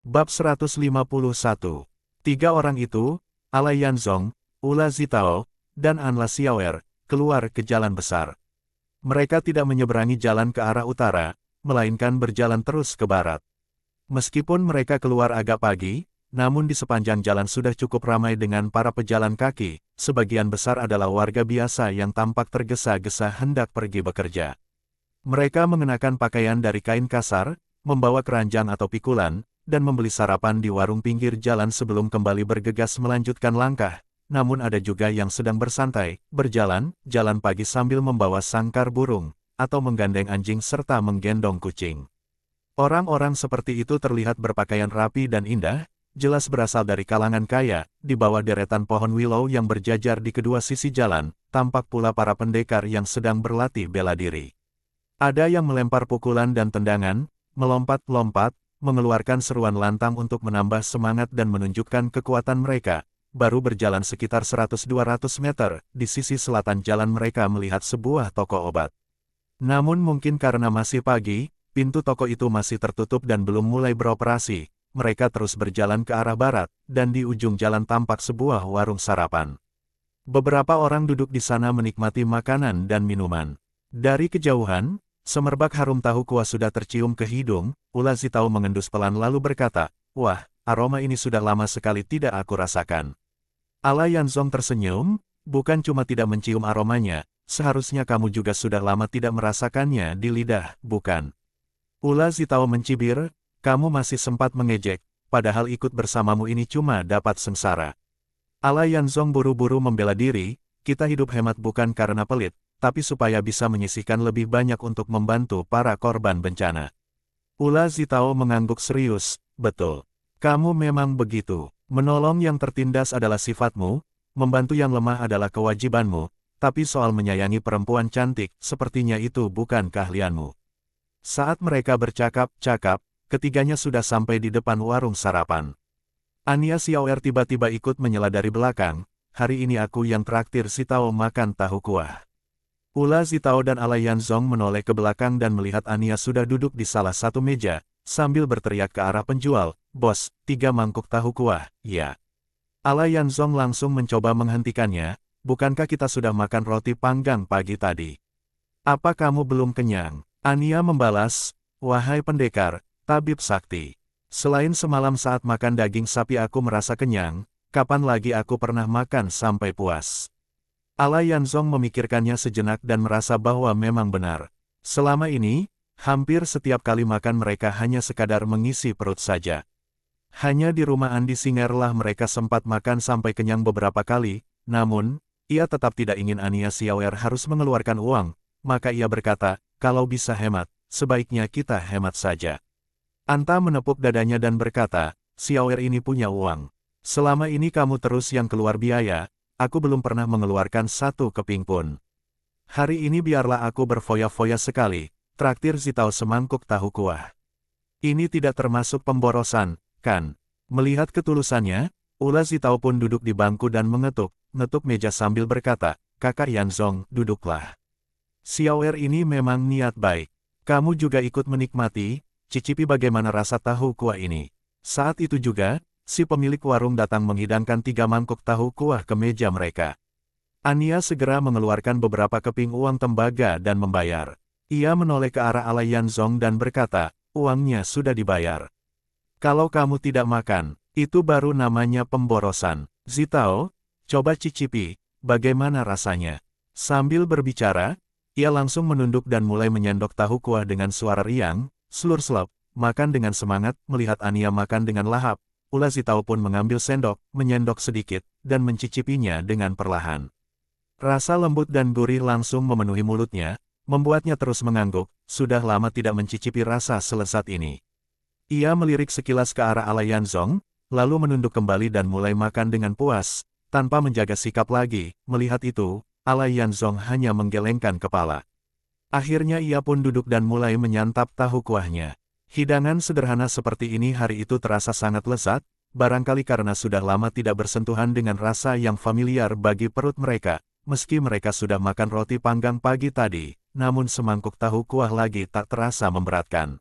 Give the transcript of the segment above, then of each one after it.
Bab 151. Tiga orang itu, Alai Yanzong, Ula Zitao, dan Anla Xiaoer, keluar ke jalan besar. Mereka tidak menyeberangi jalan ke arah utara, melainkan berjalan terus ke barat. Meskipun mereka keluar agak pagi, namun di sepanjang jalan sudah cukup ramai dengan para pejalan kaki, sebagian besar adalah warga biasa yang tampak tergesa-gesa hendak pergi bekerja. Mereka mengenakan pakaian dari kain kasar, membawa keranjang atau pikulan, dan membeli sarapan di warung pinggir jalan sebelum kembali bergegas melanjutkan langkah. Namun ada juga yang sedang bersantai, berjalan, jalan pagi sambil membawa sangkar burung, atau menggandeng anjing serta menggendong kucing. Orang-orang seperti itu terlihat berpakaian rapi dan indah, jelas berasal dari kalangan kaya, di bawah deretan pohon willow yang berjajar di kedua sisi jalan, tampak pula para pendekar yang sedang berlatih bela diri. Ada yang melempar pukulan dan tendangan, melompat-lompat, mengeluarkan seruan lantang untuk menambah semangat dan menunjukkan kekuatan mereka. Baru berjalan sekitar 100-200 meter, di sisi selatan jalan mereka melihat sebuah toko obat. Namun mungkin karena masih pagi, pintu toko itu masih tertutup dan belum mulai beroperasi. Mereka terus berjalan ke arah barat, dan di ujung jalan tampak sebuah warung sarapan. Beberapa orang duduk di sana menikmati makanan dan minuman. Dari kejauhan, semerbak harum tahu kuah sudah tercium ke hidung. Ula Zitao mengendus pelan lalu berkata, "Wah, aroma ini sudah lama sekali tidak aku rasakan." Alai Yanzong tersenyum, "Bukan cuma tidak mencium aromanya, seharusnya kamu juga sudah lama tidak merasakannya di lidah, bukan?" Ula Zitao mencibir, "Kamu masih sempat mengejek, padahal ikut bersamamu ini cuma dapat sengsara." Alai Yanzong buru-buru membela diri, "Kita hidup hemat bukan karena pelit, tapi supaya bisa menyisihkan lebih banyak untuk membantu para korban bencana." Ula Zitao mengangguk serius, "Betul. Kamu memang begitu. Menolong yang tertindas adalah sifatmu, membantu yang lemah adalah kewajibanmu, tapi soal menyayangi perempuan cantik, sepertinya itu bukan keahlianmu." Saat mereka bercakap-cakap, ketiganya sudah sampai di depan warung sarapan. Ania Xiaoer tiba-tiba ikut menyela dari belakang, "Hari ini aku yang traktir Zitao makan tahu kuah." Ula Zitao dan Alai Yanzong menoleh ke belakang dan melihat Ania sudah duduk di salah satu meja, sambil berteriak ke arah penjual, "Bos, 3 mangkuk tahu kuah, ya." Alai Yanzong langsung mencoba menghentikannya, "Bukankah kita sudah makan roti panggang pagi tadi? Apa kamu belum kenyang?" Ania membalas, "Wahai pendekar, tabib sakti. Selain semalam saat makan daging sapi aku merasa kenyang, kapan lagi aku pernah makan sampai puas?" Alai Yanzong memikirkannya sejenak dan merasa bahwa memang benar. Selama ini, hampir setiap kali makan mereka hanya sekadar mengisi perut saja. Hanya di rumah Andi Singerlah mereka sempat makan sampai kenyang beberapa kali, namun, ia tetap tidak ingin Ania Xiaoer harus mengeluarkan uang, maka ia berkata, "Kalau bisa hemat, sebaiknya kita hemat saja." Anta menepuk dadanya dan berkata, "Xiaoer ini punya uang. Selama ini kamu terus yang keluar biaya, aku belum pernah mengeluarkan 1 keping pun. Hari ini biarlah aku berfoya-foya sekali, traktir Zitao semangkuk tahu kuah. Ini tidak termasuk pemborosan, kan?" Melihat ketulusannya, Ula Zitao pun duduk di bangku dan mengetuk meja sambil berkata, "Kakak Yanzong, duduklah. Xiaoer ini memang niat baik. Kamu juga ikut menikmati, cicipi bagaimana rasa tahu kuah ini." Saat itu juga, si pemilik warung datang menghidangkan 3 mangkuk tahu kuah ke meja mereka. Ania segera mengeluarkan beberapa keping uang tembaga dan membayar. Ia menoleh ke arah Alai Yanzong dan berkata, "Uangnya sudah dibayar. Kalau kamu tidak makan, itu baru namanya pemborosan. Zitao, coba cicipi, bagaimana rasanya?" Sambil berbicara, ia langsung menunduk dan mulai menyendok tahu kuah dengan suara riang, slur-slop, makan dengan semangat. Melihat Ania makan dengan lahap, Ula Zitao pun mengambil sendok, menyendok sedikit, dan mencicipinya dengan perlahan. Rasa lembut dan gurih langsung memenuhi mulutnya, membuatnya terus mengangguk, sudah lama tidak mencicipi rasa selezat ini. Ia melirik sekilas ke arah Alai Yanzong, lalu menunduk kembali dan mulai makan dengan puas, tanpa menjaga sikap lagi. Melihat itu, Alai Yanzong hanya menggelengkan kepala. Akhirnya ia pun duduk dan mulai menyantap tahu kuahnya. Hidangan sederhana seperti ini hari itu terasa sangat lezat, barangkali karena sudah lama tidak bersentuhan dengan rasa yang familiar bagi perut mereka. Meski mereka sudah makan roti panggang pagi tadi, namun semangkuk tahu kuah lagi tak terasa memberatkan.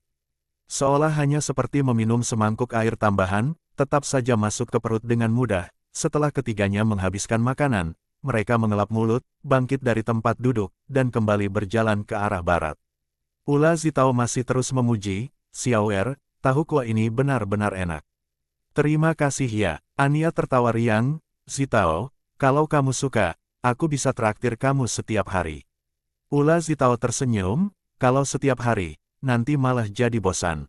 Seolah hanya seperti meminum semangkuk air tambahan, tetap saja masuk ke perut dengan mudah. Setelah ketiganya menghabiskan makanan, mereka mengelap mulut, bangkit dari tempat duduk, dan kembali berjalan ke arah barat. Ula Zitao masih terus memuji, "Xiaoer, tahu kuah ini benar-benar enak." "Terima kasih ya." Ania tertawa riang. "Zitao, kalau kamu suka, aku bisa traktir kamu setiap hari." Ula Zitao tersenyum, "Kalau setiap hari, nanti malah jadi bosan."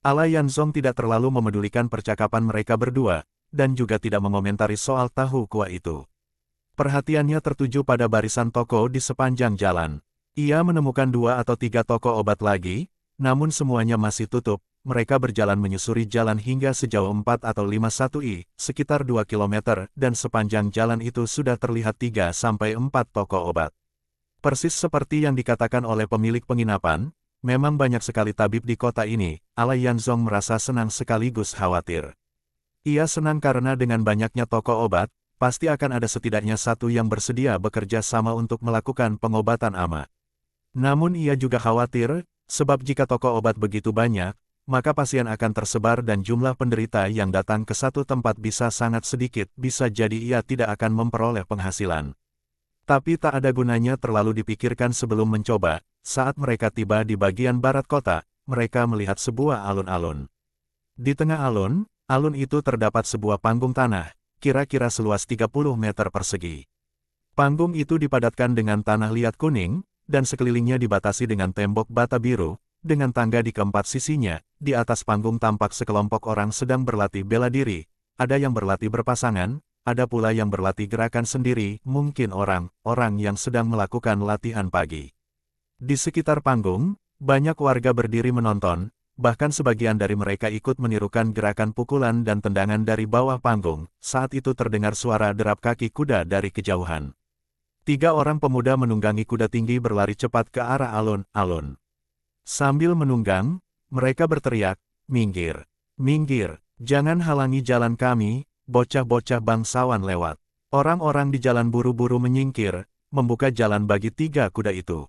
Ala Yanzong tidak terlalu memedulikan percakapan mereka berdua, dan juga tidak mengomentari soal tahu kuah itu. Perhatiannya tertuju pada barisan toko di sepanjang jalan. Ia menemukan 2 atau 3 toko obat lagi, namun semuanya masih tutup. Mereka berjalan menyusuri jalan hingga sejauh 4 atau 5 i, sekitar 2 kilometer, dan sepanjang jalan itu sudah terlihat 3 sampai 4 toko obat. Persis seperti yang dikatakan oleh pemilik penginapan, memang banyak sekali tabib di kota ini. Ala Yanzong merasa senang sekaligus khawatir. Ia senang karena dengan banyaknya toko obat, pasti akan ada setidaknya satu yang bersedia bekerja sama untuk melakukan pengobatan ama. Namun ia juga khawatir, sebab jika toko obat begitu banyak, maka pasien akan tersebar dan jumlah penderita yang datang ke satu tempat bisa sangat sedikit, bisa jadi ia tidak akan memperoleh penghasilan. Tapi tak ada gunanya terlalu dipikirkan sebelum mencoba. Saat mereka tiba di bagian barat kota, mereka melihat sebuah alun-alun. Di tengah alun itu terdapat sebuah panggung tanah, kira-kira seluas 30 meter persegi. Panggung itu dipadatkan dengan tanah liat kuning, dan sekelilingnya dibatasi dengan tembok bata biru, dengan tangga di keempat sisinya. Di atas panggung tampak sekelompok orang sedang berlatih bela diri, ada yang berlatih berpasangan, ada pula yang berlatih gerakan sendiri, mungkin orang-orang yang sedang melakukan latihan pagi. Di sekitar panggung, banyak warga berdiri menonton, bahkan sebagian dari mereka ikut menirukan gerakan pukulan dan tendangan dari bawah panggung. Saat itu terdengar suara derap kaki kuda dari kejauhan. 3 orang pemuda menunggangi kuda tinggi berlari cepat ke arah alun-alun. Sambil menunggang, mereka berteriak, "Minggir! Minggir! Jangan halangi jalan kami, bocah-bocah bangsawan lewat." Orang-orang di jalan buru-buru menyingkir, membuka jalan bagi 3 kuda itu.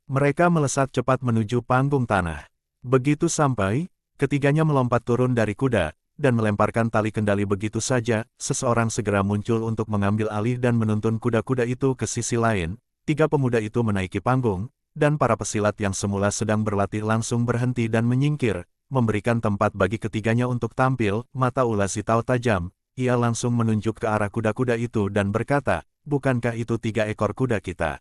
Mereka melesat cepat menuju panggung tanah. Begitu sampai, ketiganya melompat turun dari kuda, dan melemparkan tali kendali begitu saja. Seseorang segera muncul untuk mengambil alih dan menuntun kuda-kuda itu ke sisi lain. 3 pemuda itu menaiki panggung, dan para pesilat yang semula sedang berlatih langsung berhenti dan menyingkir, memberikan tempat bagi ketiganya untuk tampil. Mata Ula Zitao tajam, ia langsung menunjuk ke arah kuda-kuda itu dan berkata, "Bukankah itu 3 ekor kuda kita?"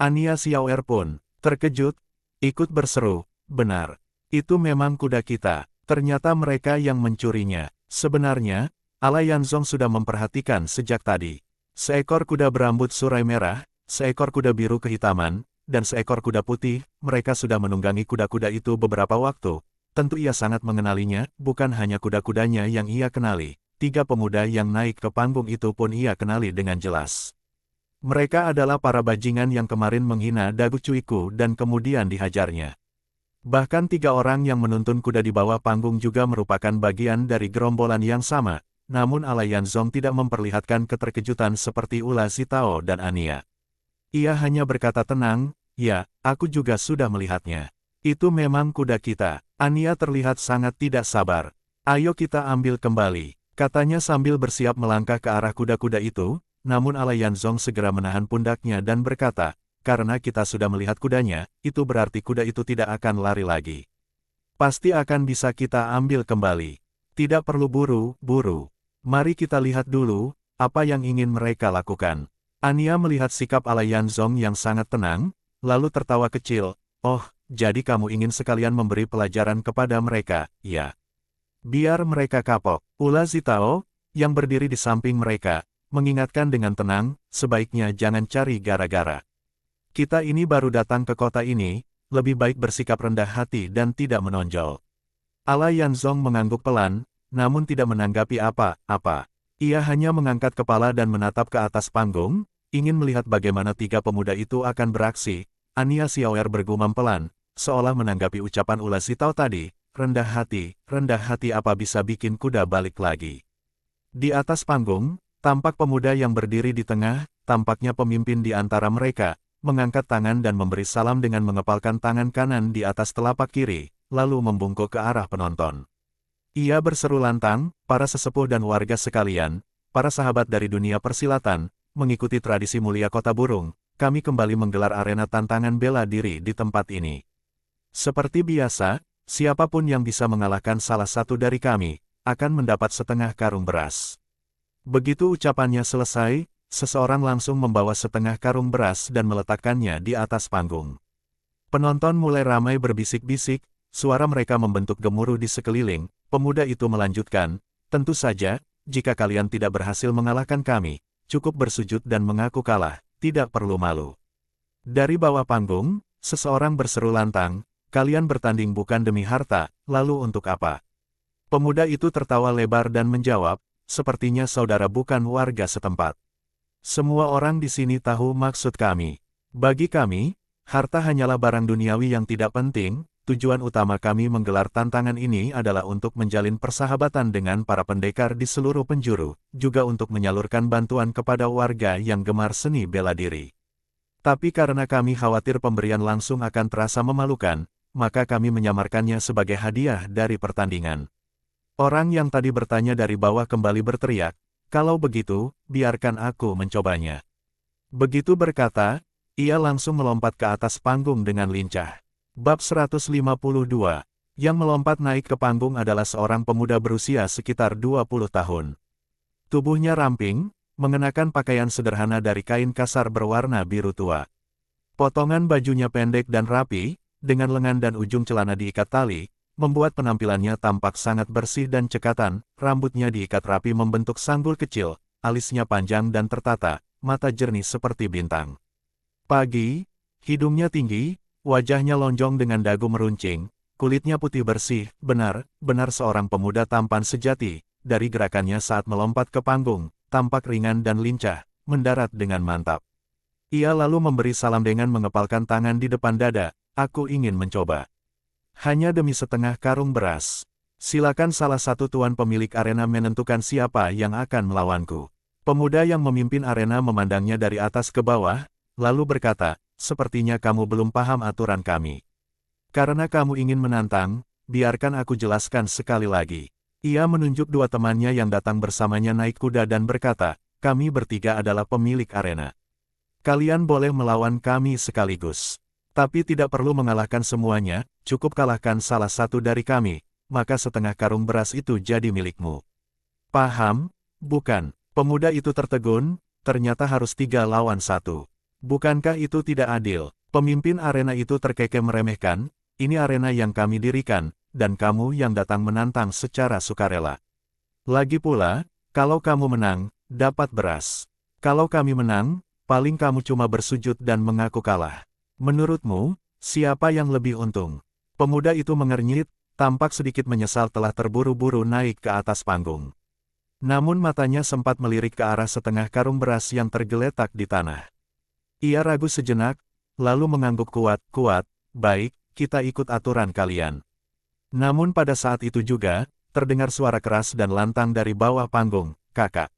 Ania Xiaoer pun terkejut, ikut berseru, "Benar, itu memang kuda kita." Ternyata mereka yang mencurinya. Sebenarnya, Ala Yanzong sudah memperhatikan sejak tadi. Seekor kuda berambut surai merah, seekor kuda biru kehitaman, dan seekor kuda putih. Mereka sudah menunggangi kuda-kuda itu beberapa waktu. Tentu ia sangat mengenalinya, bukan hanya kuda-kudanya yang ia kenali. 3 pemuda yang naik ke panggung itu pun ia kenali dengan jelas. Mereka adalah para bajingan yang kemarin menghina Dagu Cuiku dan kemudian dihajarnya. Bahkan 3 orang yang menuntun kuda di bawah panggung juga merupakan bagian dari gerombolan yang sama, namun Ala Yanzong tidak memperlihatkan keterkejutan seperti Ula Zitao dan Ania. Ia hanya berkata tenang, "Ya, aku juga sudah melihatnya. Itu memang kuda kita." Ania terlihat sangat tidak sabar. "Ayo kita ambil kembali," katanya sambil bersiap melangkah ke arah kuda-kuda itu, namun Ala Yanzong segera menahan pundaknya dan berkata, "Karena kita sudah melihat kudanya, itu berarti kuda itu tidak akan lari lagi. Pasti akan bisa kita ambil kembali. Tidak perlu buru-buru. Mari kita lihat dulu, apa yang ingin mereka lakukan." Ania melihat sikap Ala Yanzong yang sangat tenang, lalu tertawa kecil, "Oh, jadi kamu ingin sekalian memberi pelajaran kepada mereka, ya? Biar mereka kapok." Ula Zitao, yang berdiri di samping mereka, mengingatkan dengan tenang, "Sebaiknya jangan cari gara-gara. Kita ini baru datang ke kota ini, lebih baik bersikap rendah hati dan tidak menonjol." Ala Yanzong mengangguk pelan, namun tidak menanggapi apa-apa. Ia hanya mengangkat kepala dan menatap ke atas panggung, ingin melihat bagaimana 3 pemuda itu akan beraksi. Ania Xiaoer bergumam pelan, seolah menanggapi ucapan Ula Zitao tadi, rendah hati apa bisa bikin kuda balik lagi." Di atas panggung, tampak pemuda yang berdiri di tengah, tampaknya pemimpin di antara mereka, mengangkat tangan dan memberi salam dengan mengepalkan tangan kanan di atas telapak kiri. lalu membungkuk ke arah penonton. Ia berseru lantang, "Para sesepuh dan warga sekalian, para sahabat dari dunia persilatan, mengikuti tradisi mulia Kota Burung, kami kembali menggelar arena tantangan bela diri di tempat ini. Seperti biasa, siapapun yang bisa mengalahkan salah satu dari kami, akan mendapat setengah karung beras." Begitu ucapannya selesai, seseorang langsung membawa setengah karung beras dan meletakkannya di atas panggung. Penonton mulai ramai berbisik-bisik, suara mereka membentuk gemuruh di sekeliling. Pemuda itu melanjutkan, "Tentu saja, jika kalian tidak berhasil mengalahkan kami, cukup bersujud dan mengaku kalah, tidak perlu malu." Dari bawah panggung, seseorang berseru lantang, "Kalian bertanding bukan demi harta, lalu untuk apa?" Pemuda itu tertawa lebar dan menjawab, "Sepertinya saudara bukan warga setempat. Semua orang di sini tahu maksud kami. Bagi kami, harta hanyalah barang duniawi yang tidak penting. Tujuan utama kami menggelar tantangan ini adalah untuk menjalin persahabatan dengan para pendekar di seluruh penjuru, juga untuk menyalurkan bantuan kepada warga yang gemar seni bela diri. Tapi karena kami khawatir pemberian langsung akan terasa memalukan, maka kami menyamarkannya sebagai hadiah dari pertandingan." Orang yang tadi bertanya dari bawah kembali berteriak, "Kalau begitu, biarkan aku mencobanya." Begitu berkata, ia langsung melompat ke atas panggung dengan lincah. Bab 152. Yang melompat naik ke panggung adalah seorang pemuda berusia sekitar 20 tahun. Tubuhnya ramping, mengenakan pakaian sederhana dari kain kasar berwarna biru tua. Potongan bajunya pendek dan rapi, dengan lengan dan ujung celana diikat tali, membuat penampilannya tampak sangat bersih dan cekatan. Rambutnya diikat rapi membentuk sanggul kecil, alisnya panjang dan tertata, mata jernih seperti bintang. Pagi, hidungnya tinggi, wajahnya lonjong dengan dagu meruncing, kulitnya putih bersih, benar-benar seorang pemuda tampan sejati. Dari gerakannya saat melompat ke panggung, tampak ringan dan lincah, mendarat dengan mantap. Ia lalu memberi salam dengan mengepalkan tangan di depan dada, "Aku ingin mencoba. Hanya demi setengah karung beras. Silakan salah satu tuan pemilik arena menentukan siapa yang akan melawanku." Pemuda yang memimpin arena memandangnya dari atas ke bawah, lalu berkata, "Sepertinya kamu belum paham aturan kami. Karena kamu ingin menantang, biarkan aku jelaskan sekali lagi." Ia menunjuk dua temannya yang datang bersamanya naik kuda dan berkata, "Kami bertiga adalah pemilik arena. Kalian boleh melawan kami sekaligus. Tapi tidak perlu mengalahkan semuanya, cukup kalahkan salah satu dari kami, maka setengah karung beras itu jadi milikmu. Paham, bukan?" Pemuda itu tertegun, ternyata harus 3 lawan 1. Bukankah itu tidak adil? Pemimpin arena itu terkekeh meremehkan, "Ini arena yang kami dirikan, dan kamu yang datang menantang secara sukarela. Lagi pula, kalau kamu menang, dapat beras. Kalau kami menang, paling kamu cuma bersujud dan mengaku kalah. Menurutmu, siapa yang lebih untung?" Pemuda itu mengernyit, tampak sedikit menyesal telah terburu-buru naik ke atas panggung. Namun matanya sempat melirik ke arah setengah karung beras yang tergeletak di tanah. Ia ragu sejenak, lalu mengangguk kuat-kuat, "Baik, kita ikut aturan kalian." Namun pada saat itu juga, terdengar suara keras dan lantang dari bawah panggung, "Kakak.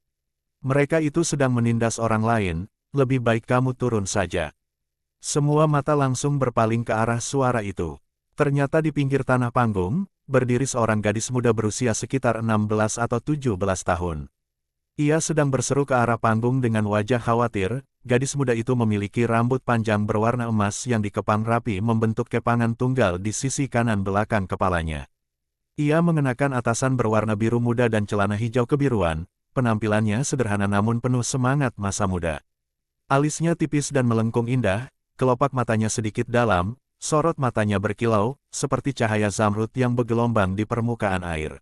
Mereka itu sedang menindas orang lain, lebih baik kamu turun saja." Semua mata langsung berpaling ke arah suara itu. Ternyata di pinggir tanah panggung, berdiri seorang gadis muda berusia sekitar 16 atau 17 tahun. Ia sedang berseru ke arah panggung dengan wajah khawatir. Gadis muda itu memiliki rambut panjang berwarna emas yang dikepang rapi membentuk kepangan tunggal di sisi kanan belakang kepalanya. Ia mengenakan atasan berwarna biru muda dan celana hijau kebiruan. Penampilannya sederhana namun penuh semangat masa muda. Alisnya tipis dan melengkung indah, kelopak matanya sedikit dalam, sorot matanya berkilau, seperti cahaya zamrud yang bergelombang di permukaan air.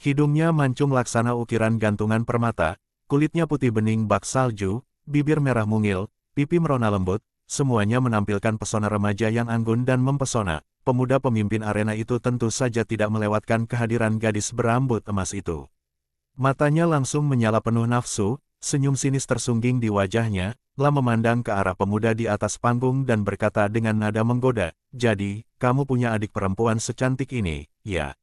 Hidungnya mancung laksana ukiran gantungan permata, kulitnya putih bening bak salju, bibir merah mungil, pipi merona lembut, semuanya menampilkan pesona remaja yang anggun dan mempesona. Pemuda pemimpin arena itu tentu saja tidak melewatkan kehadiran gadis berambut emas itu. Matanya langsung menyala penuh nafsu, senyum sinis tersungging di wajahnya, lalu memandang ke arah pemuda di atas panggung dan berkata dengan nada menggoda, "Jadi, kamu punya adik perempuan secantik ini, ya?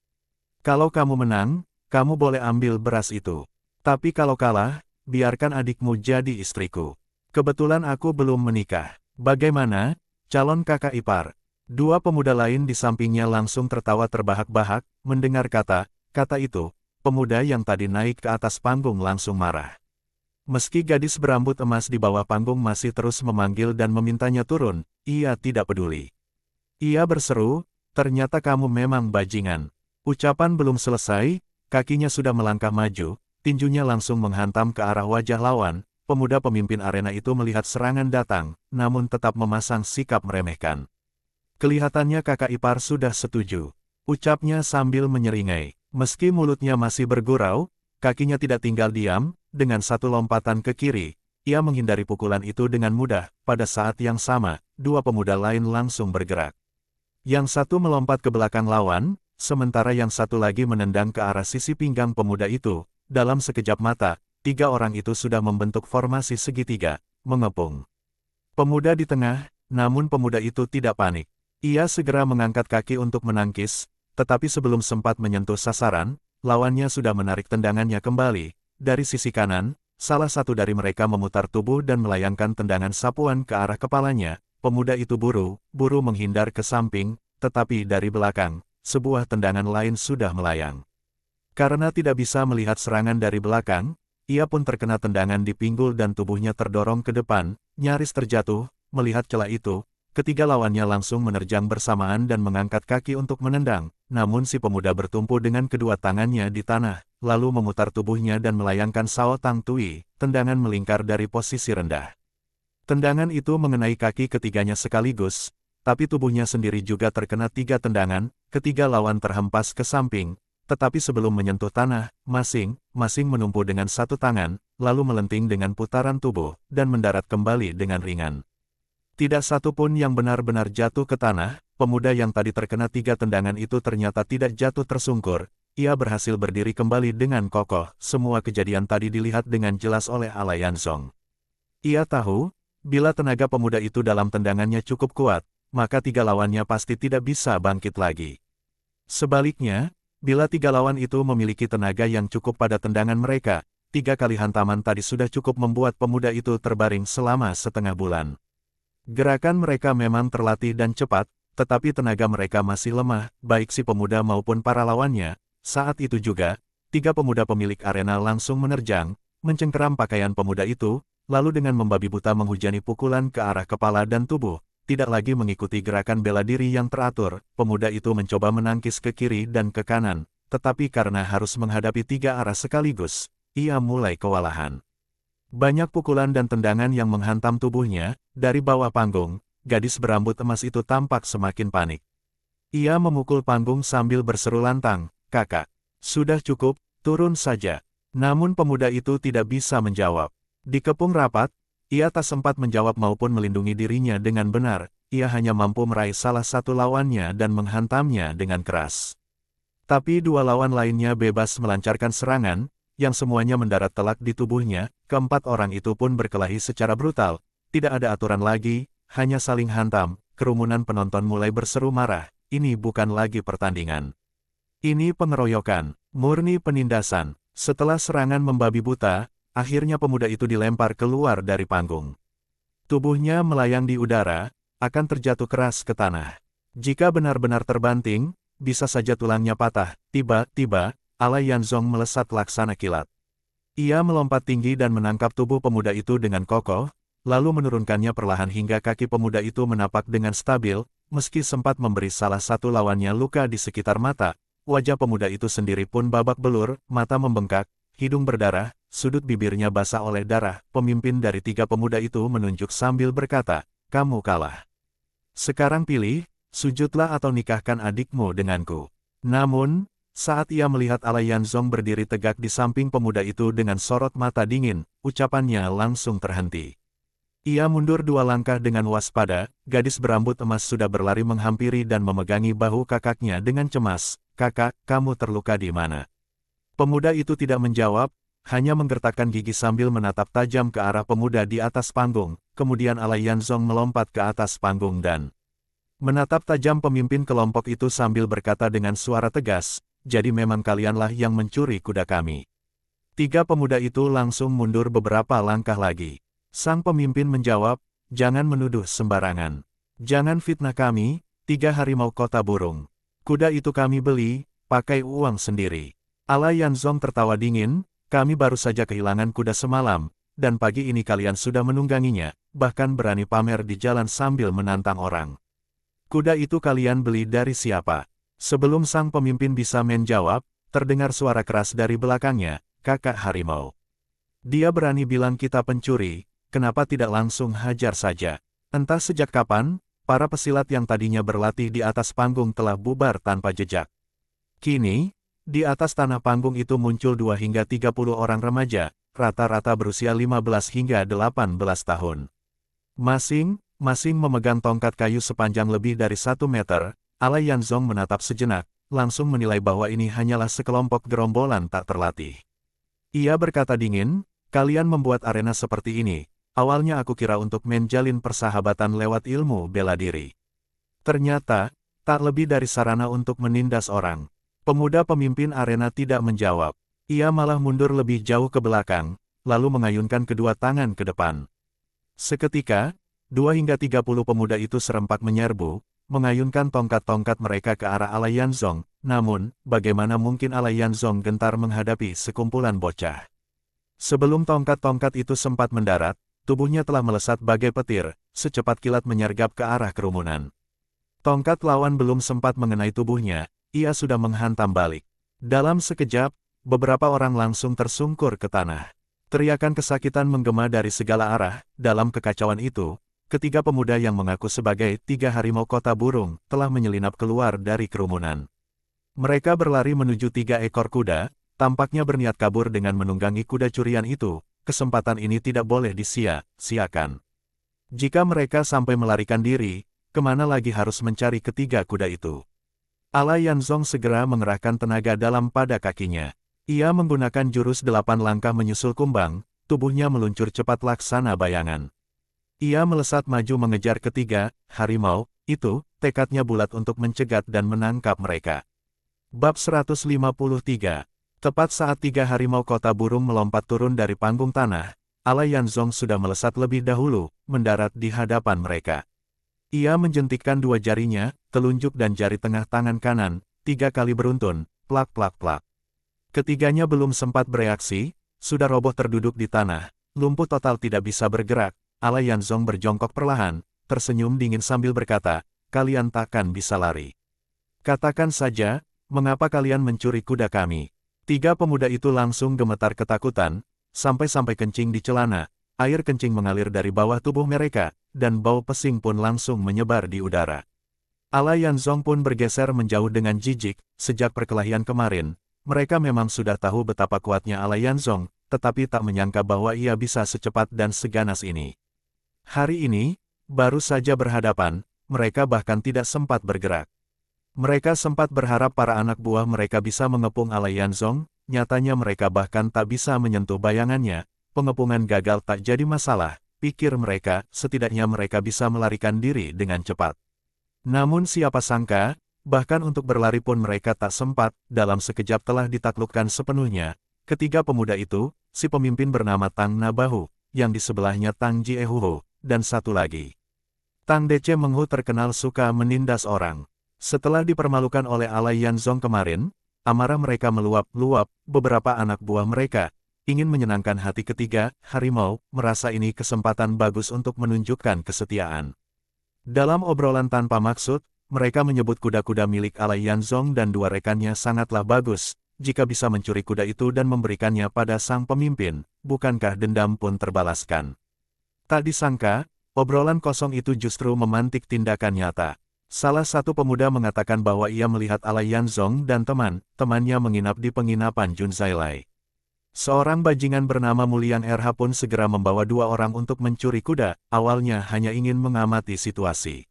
Kalau kamu menang, kamu boleh ambil beras itu. Tapi kalau kalah, biarkan adikmu jadi istriku. Kebetulan aku belum menikah. Bagaimana, calon kakak ipar?" Dua pemuda lain di sampingnya langsung tertawa terbahak-bahak, mendengar kata itu. Pemuda yang tadi naik ke atas panggung langsung marah. Meski gadis berambut emas di bawah panggung masih terus memanggil dan memintanya turun, ia tidak peduli. Ia berseru, "Ternyata kamu memang bajingan." Ucapan belum selesai, kakinya sudah melangkah maju, tinjunya langsung menghantam ke arah wajah lawan. Pemuda pemimpin arena itu melihat serangan datang, namun tetap memasang sikap meremehkan. Kelihatannya kakak ipar sudah setuju. Ucapnya sambil menyeringai. Meski mulutnya masih bergurau, kakinya tidak tinggal diam. Dengan satu lompatan ke kiri, ia menghindari pukulan itu dengan mudah. Pada saat yang sama, dua pemuda lain langsung bergerak. Yang satu melompat ke belakang lawan, sementara yang satu lagi menendang ke arah sisi pinggang pemuda itu. Dalam sekejap mata, tiga orang itu sudah membentuk formasi segitiga, mengepung pemuda di tengah, namun pemuda itu tidak panik. Ia segera mengangkat kaki untuk menangkis, tetapi sebelum sempat menyentuh sasaran, lawannya sudah menarik tendangannya kembali. Dari sisi kanan, salah satu dari mereka memutar tubuh dan melayangkan tendangan sapuan ke arah kepalanya. Pemuda itu buru-buru menghindar ke samping, tetapi dari belakang, sebuah tendangan lain sudah melayang. Karena tidak bisa melihat serangan dari belakang, ia pun terkena tendangan di pinggul dan tubuhnya terdorong ke depan, nyaris terjatuh. Melihat celah itu, ketiga lawannya langsung menerjang bersamaan dan mengangkat kaki untuk menendang, namun si pemuda bertumpu dengan kedua tangannya di tanah, lalu memutar tubuhnya dan melayangkan Sao Tang Tui, tendangan melingkar dari posisi rendah. Tendangan itu mengenai kaki ketiganya sekaligus, tapi tubuhnya sendiri juga terkena tiga tendangan. Ketiga lawan terhempas ke samping, tetapi sebelum menyentuh tanah, masing-masing menumpu dengan satu tangan, lalu melenting dengan putaran tubuh, dan mendarat kembali dengan ringan. Tidak satu pun yang benar-benar jatuh ke tanah. Pemuda yang tadi terkena tiga tendangan itu ternyata tidak jatuh tersungkur. Ia berhasil berdiri kembali dengan kokoh. Semua kejadian tadi dilihat dengan jelas oleh Alayanzong. Ia tahu, bila tenaga pemuda itu dalam tendangannya cukup kuat, maka tiga lawannya pasti tidak bisa bangkit lagi. Sebaliknya, bila tiga lawan itu memiliki tenaga yang cukup pada tendangan mereka, tiga kali hantaman tadi sudah cukup membuat pemuda itu terbaring selama setengah bulan. Gerakan mereka memang terlatih dan cepat, tetapi tenaga mereka masih lemah, baik si pemuda maupun para lawannya. Saat itu juga, tiga pemuda pemilik arena langsung menerjang, mencengkeram pakaian pemuda itu, lalu dengan membabi buta menghujani pukulan ke arah kepala dan tubuh. Tidak lagi mengikuti gerakan bela diri yang teratur, pemuda itu mencoba menangkis ke kiri dan ke kanan, tetapi karena harus menghadapi tiga arah sekaligus, ia mulai kewalahan. Banyak pukulan dan tendangan yang menghantam tubuhnya. Dari bawah panggung, gadis berambut emas itu tampak semakin panik. Ia memukul panggung sambil berseru lantang, "Kakak, sudah cukup, turun saja." Namun pemuda itu tidak bisa menjawab. Dikepung rapat, ia tak sempat menjawab maupun melindungi dirinya dengan benar. Ia hanya mampu meraih salah satu lawannya dan menghantamnya dengan keras. Tapi dua lawan lainnya bebas melancarkan serangan, yang semuanya mendarat telak di tubuhnya. Keempat orang itu pun berkelahi secara brutal. Tidak ada aturan lagi, hanya saling hantam. Kerumunan penonton mulai berseru marah. Ini bukan lagi pertandingan. Ini pengeroyokan, murni penindasan. Setelah serangan membabi buta, akhirnya pemuda itu dilempar keluar dari panggung. Tubuhnya melayang di udara, akan terjatuh keras ke tanah. Jika benar-benar terbanting, bisa saja tulangnya patah. Tiba-tiba, Alayanzong melesat laksana kilat. Ia melompat tinggi dan menangkap tubuh pemuda itu dengan kokoh, lalu menurunkannya perlahan hingga kaki pemuda itu menapak dengan stabil. Meski sempat memberi salah satu lawannya luka di sekitar mata, wajah pemuda itu sendiri pun babak belur, mata membengkak, hidung berdarah, sudut bibirnya basah oleh darah. Pemimpin dari tiga pemuda itu menunjuk sambil berkata, "Kamu kalah. Sekarang pilih, sujudlah atau nikahkan adikmu denganku." Namun, saat ia melihat Alayanzong berdiri tegak di samping pemuda itu dengan sorot mata dingin, ucapannya langsung terhenti. Ia mundur dua langkah dengan waspada. Gadis berambut emas sudah berlari menghampiri dan memegangi bahu kakaknya dengan cemas. "Kakak, kamu terluka di mana?" Pemuda itu tidak menjawab, hanya menggertakkan gigi sambil menatap tajam ke arah pemuda di atas panggung. Kemudian Alayanzong melompat ke atas panggung dan menatap tajam pemimpin kelompok itu sambil berkata dengan suara tegas, "Jadi memang kalianlah yang mencuri kuda kami." Tiga pemuda itu langsung mundur beberapa langkah lagi. Sang pemimpin menjawab, "Jangan menuduh sembarangan. Jangan fitnah kami, 3 harimau kota burung. Kuda itu kami beli, pakai uang sendiri. Ala Yanzong tertawa dingin, kami baru saja kehilangan kuda semalam, dan pagi ini kalian sudah menungganginya, bahkan berani pamer di jalan sambil menantang orang. Kuda itu kalian beli dari siapa? Sebelum sang pemimpin bisa menjawab, terdengar suara keras dari belakangnya, kakak harimau. Dia berani bilang kita pencuri, kenapa tidak langsung hajar saja? Entah sejak kapan, para pesilat yang tadinya berlatih di atas panggung telah bubar tanpa jejak. Kini, di atas tanah panggung itu muncul 2 hingga 30 orang remaja, rata-rata berusia 15 hingga 18 tahun. Masing-masing memegang tongkat kayu sepanjang lebih dari 1 meter, Ala Yanzong menatap sejenak, langsung menilai bahwa ini hanyalah sekelompok gerombolan tak terlatih. Ia berkata dingin, kalian membuat arena seperti ini, awalnya aku kira untuk menjalin persahabatan lewat ilmu bela diri. Ternyata, tak lebih dari sarana untuk menindas orang. Pemuda pemimpin arena tidak menjawab. Ia malah mundur lebih jauh ke belakang, lalu mengayunkan kedua tangan ke depan. Seketika, 2 hingga 30 pemuda itu serempak menyerbu, mengayunkan tongkat-tongkat mereka ke arah Ala Yanzong, namun, bagaimana mungkin Ala Yanzong gentar menghadapi sekumpulan bocah. Sebelum tongkat-tongkat itu sempat mendarat, tubuhnya telah melesat bagai petir, secepat kilat menyergap ke arah kerumunan. Tongkat lawan belum sempat mengenai tubuhnya, ia sudah menghantam balik. Dalam sekejap, beberapa orang langsung tersungkur ke tanah. Teriakan kesakitan menggema dari segala arah. Dalam kekacauan itu, ketiga pemuda yang mengaku sebagai 3 harimau kota burung telah menyelinap keluar dari kerumunan. Mereka berlari menuju 3 ekor kuda, tampaknya berniat kabur dengan menunggangi kuda curian itu. Kesempatan ini tidak boleh disia-siakan. Jika mereka sampai melarikan diri, kemana lagi harus mencari ketiga kuda itu? Ala Yanzong segera mengerahkan tenaga dalam pada kakinya. Ia menggunakan jurus 8 langkah menyusul kumbang, tubuhnya meluncur cepat laksana bayangan. Ia melesat maju mengejar ketiga harimau itu, tekadnya bulat untuk mencegat dan menangkap mereka. Bab 153. Tepat saat 3 harimau kota burung melompat turun dari panggung tanah, Ala Yanzong sudah melesat lebih dahulu, mendarat di hadapan mereka. Ia menjentikkan 2 jarinya, telunjuk dan jari tengah tangan kanan, 3 kali beruntun, plak-plak-plak. Ketiganya belum sempat bereaksi, sudah roboh terduduk di tanah, lumpuh total tidak bisa bergerak. Ala Yanzong berjongkok perlahan, tersenyum dingin sambil berkata, kalian takkan bisa lari. Katakan saja, mengapa kalian mencuri kuda kami? 3 pemuda itu langsung gemetar ketakutan, sampai-sampai kencing di celana, air kencing mengalir dari bawah tubuh mereka, dan bau pesing pun langsung menyebar di udara. Ala Yanzong pun bergeser menjauh dengan jijik. Sejak perkelahian kemarin, mereka memang sudah tahu betapa kuatnya Ala Yanzong, tetapi tak menyangka bahwa ia bisa secepat dan seganas ini. Hari ini, baru saja berhadapan, mereka bahkan tidak sempat bergerak. Mereka sempat berharap para anak buah mereka bisa mengepung Ala Yanzong, nyatanya mereka bahkan tak bisa menyentuh bayangannya. Pengepungan gagal tak jadi masalah, pikir mereka, setidaknya mereka bisa melarikan diri dengan cepat. Namun siapa sangka, bahkan untuk berlari pun mereka tak sempat, dalam sekejap telah ditaklukkan sepenuhnya. Ketiga pemuda itu, si pemimpin bernama Tang Nabahu, yang di sebelahnya Tang Jiehuho, dan satu lagi. Tang Dece Menghu terkenal suka menindas orang. Setelah dipermalukan oleh Ala Yanzong kemarin, amarah mereka meluap-luap. Beberapa anak buah mereka ingin menyenangkan hati ketiga harimau, merasa ini kesempatan bagus untuk menunjukkan kesetiaan. Dalam obrolan tanpa maksud, mereka menyebut kuda-kuda milik Ala Yanzong dan 2 rekannya sangatlah bagus. Jika bisa mencuri kuda itu dan memberikannya pada sang pemimpin, bukankah dendam pun terbalaskan? Tak disangka, obrolan kosong itu justru memantik tindakan nyata. Salah satu pemuda mengatakan bahwa ia melihat Ala Yanzong dan teman-temannya menginap di penginapan Junzailai. Seorang bajingan bernama Muliang RH pun segera membawa 2 orang untuk mencuri kuda, awalnya hanya ingin mengamati situasi.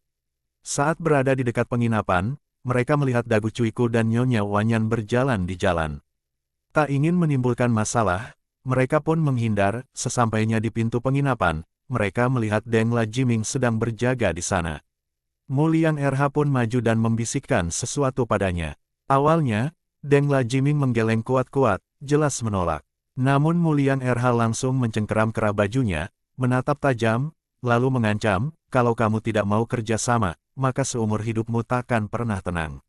Saat berada di dekat penginapan, mereka melihat Dagu Cuiku dan Nyonya Wanyan berjalan di jalan. Tak ingin menimbulkan masalah, mereka pun menghindar. Sesampainya di pintu penginapan, mereka melihat Deng La Jiming sedang berjaga di sana. Muliang RH pun maju dan membisikkan sesuatu padanya. Awalnya, Deng La Jiming menggeleng kuat-kuat, jelas menolak. Namun Muliang RH langsung mencengkeram kerah bajunya, menatap tajam, lalu mengancam, kalau kamu tidak mau kerja sama, maka seumur hidupmu takkan pernah tenang.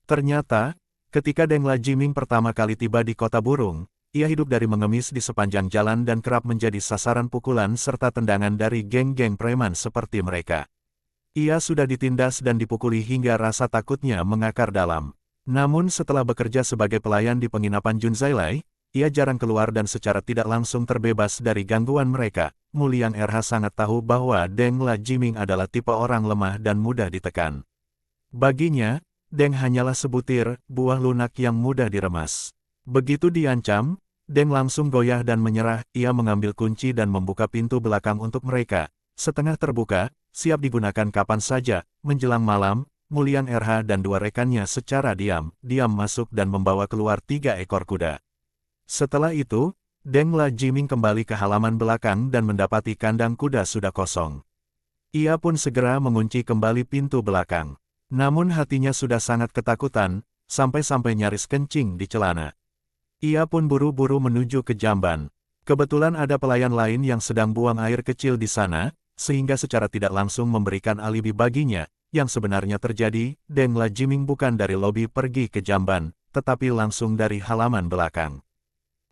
Ternyata, ketika Deng La Jiming pertama kali tiba di kota burung, ia hidup dari mengemis di sepanjang jalan dan kerap menjadi sasaran pukulan serta tendangan dari geng-geng preman seperti mereka. Ia sudah ditindas dan dipukuli hingga rasa takutnya mengakar dalam. Namun setelah bekerja sebagai pelayan di penginapan Junzailai, ia jarang keluar dan secara tidak langsung terbebas dari gangguan mereka. Muliang RH sangat tahu bahwa Deng La Jiming adalah tipe orang lemah dan mudah ditekan. Baginya, Deng hanyalah sebutir buah lunak yang mudah diremas. Begitu diancam, Deng langsung goyah dan menyerah. Ia mengambil kunci dan membuka pintu belakang untuk mereka. Setengah terbuka, siap digunakan kapan saja. Menjelang malam, Muliang RH dan dua rekannya secara diam masuk dan membawa keluar 3 ekor kuda. Setelah itu, Deng La Jiming kembali ke halaman belakang dan mendapati kandang kuda sudah kosong. Ia pun segera mengunci kembali pintu belakang. Namun hatinya sudah sangat ketakutan, sampai-sampai nyaris kencing di celana. Ia pun buru-buru menuju ke jamban. Kebetulan ada pelayan lain yang sedang buang air kecil di sana, sehingga secara tidak langsung memberikan alibi baginya. Yang sebenarnya terjadi, Deng La Jiming bukan dari lobi pergi ke jamban, tetapi langsung dari halaman belakang.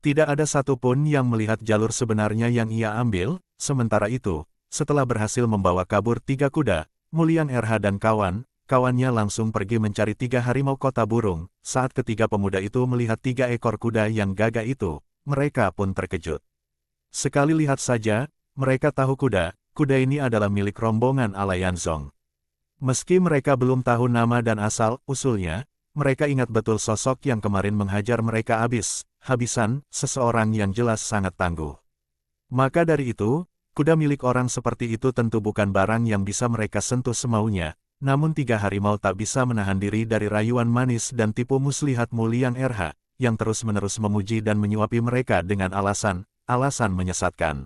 Tidak ada satupun yang melihat jalur sebenarnya yang ia ambil. Sementara itu, setelah berhasil membawa kabur 3 kuda, Muliang RH dan kawannya langsung pergi mencari 3 harimau kota burung. Saat ketiga pemuda itu melihat 3 ekor kuda yang gagah itu, mereka pun terkejut. Sekali lihat saja, mereka tahu kuda ini adalah milik rombongan Alayanzong. Meski mereka belum tahu nama dan asal-usulnya, mereka ingat betul sosok yang kemarin menghajar mereka habis-habisan, seseorang yang jelas sangat tangguh. Maka dari itu, kuda milik orang seperti itu tentu bukan barang yang bisa mereka sentuh semaunya. Namun 3 harimau tak bisa menahan diri dari rayuan manis dan tipu muslihat Muliang RH, yang terus-menerus memuji dan menyuapi mereka dengan alasan menyesatkan.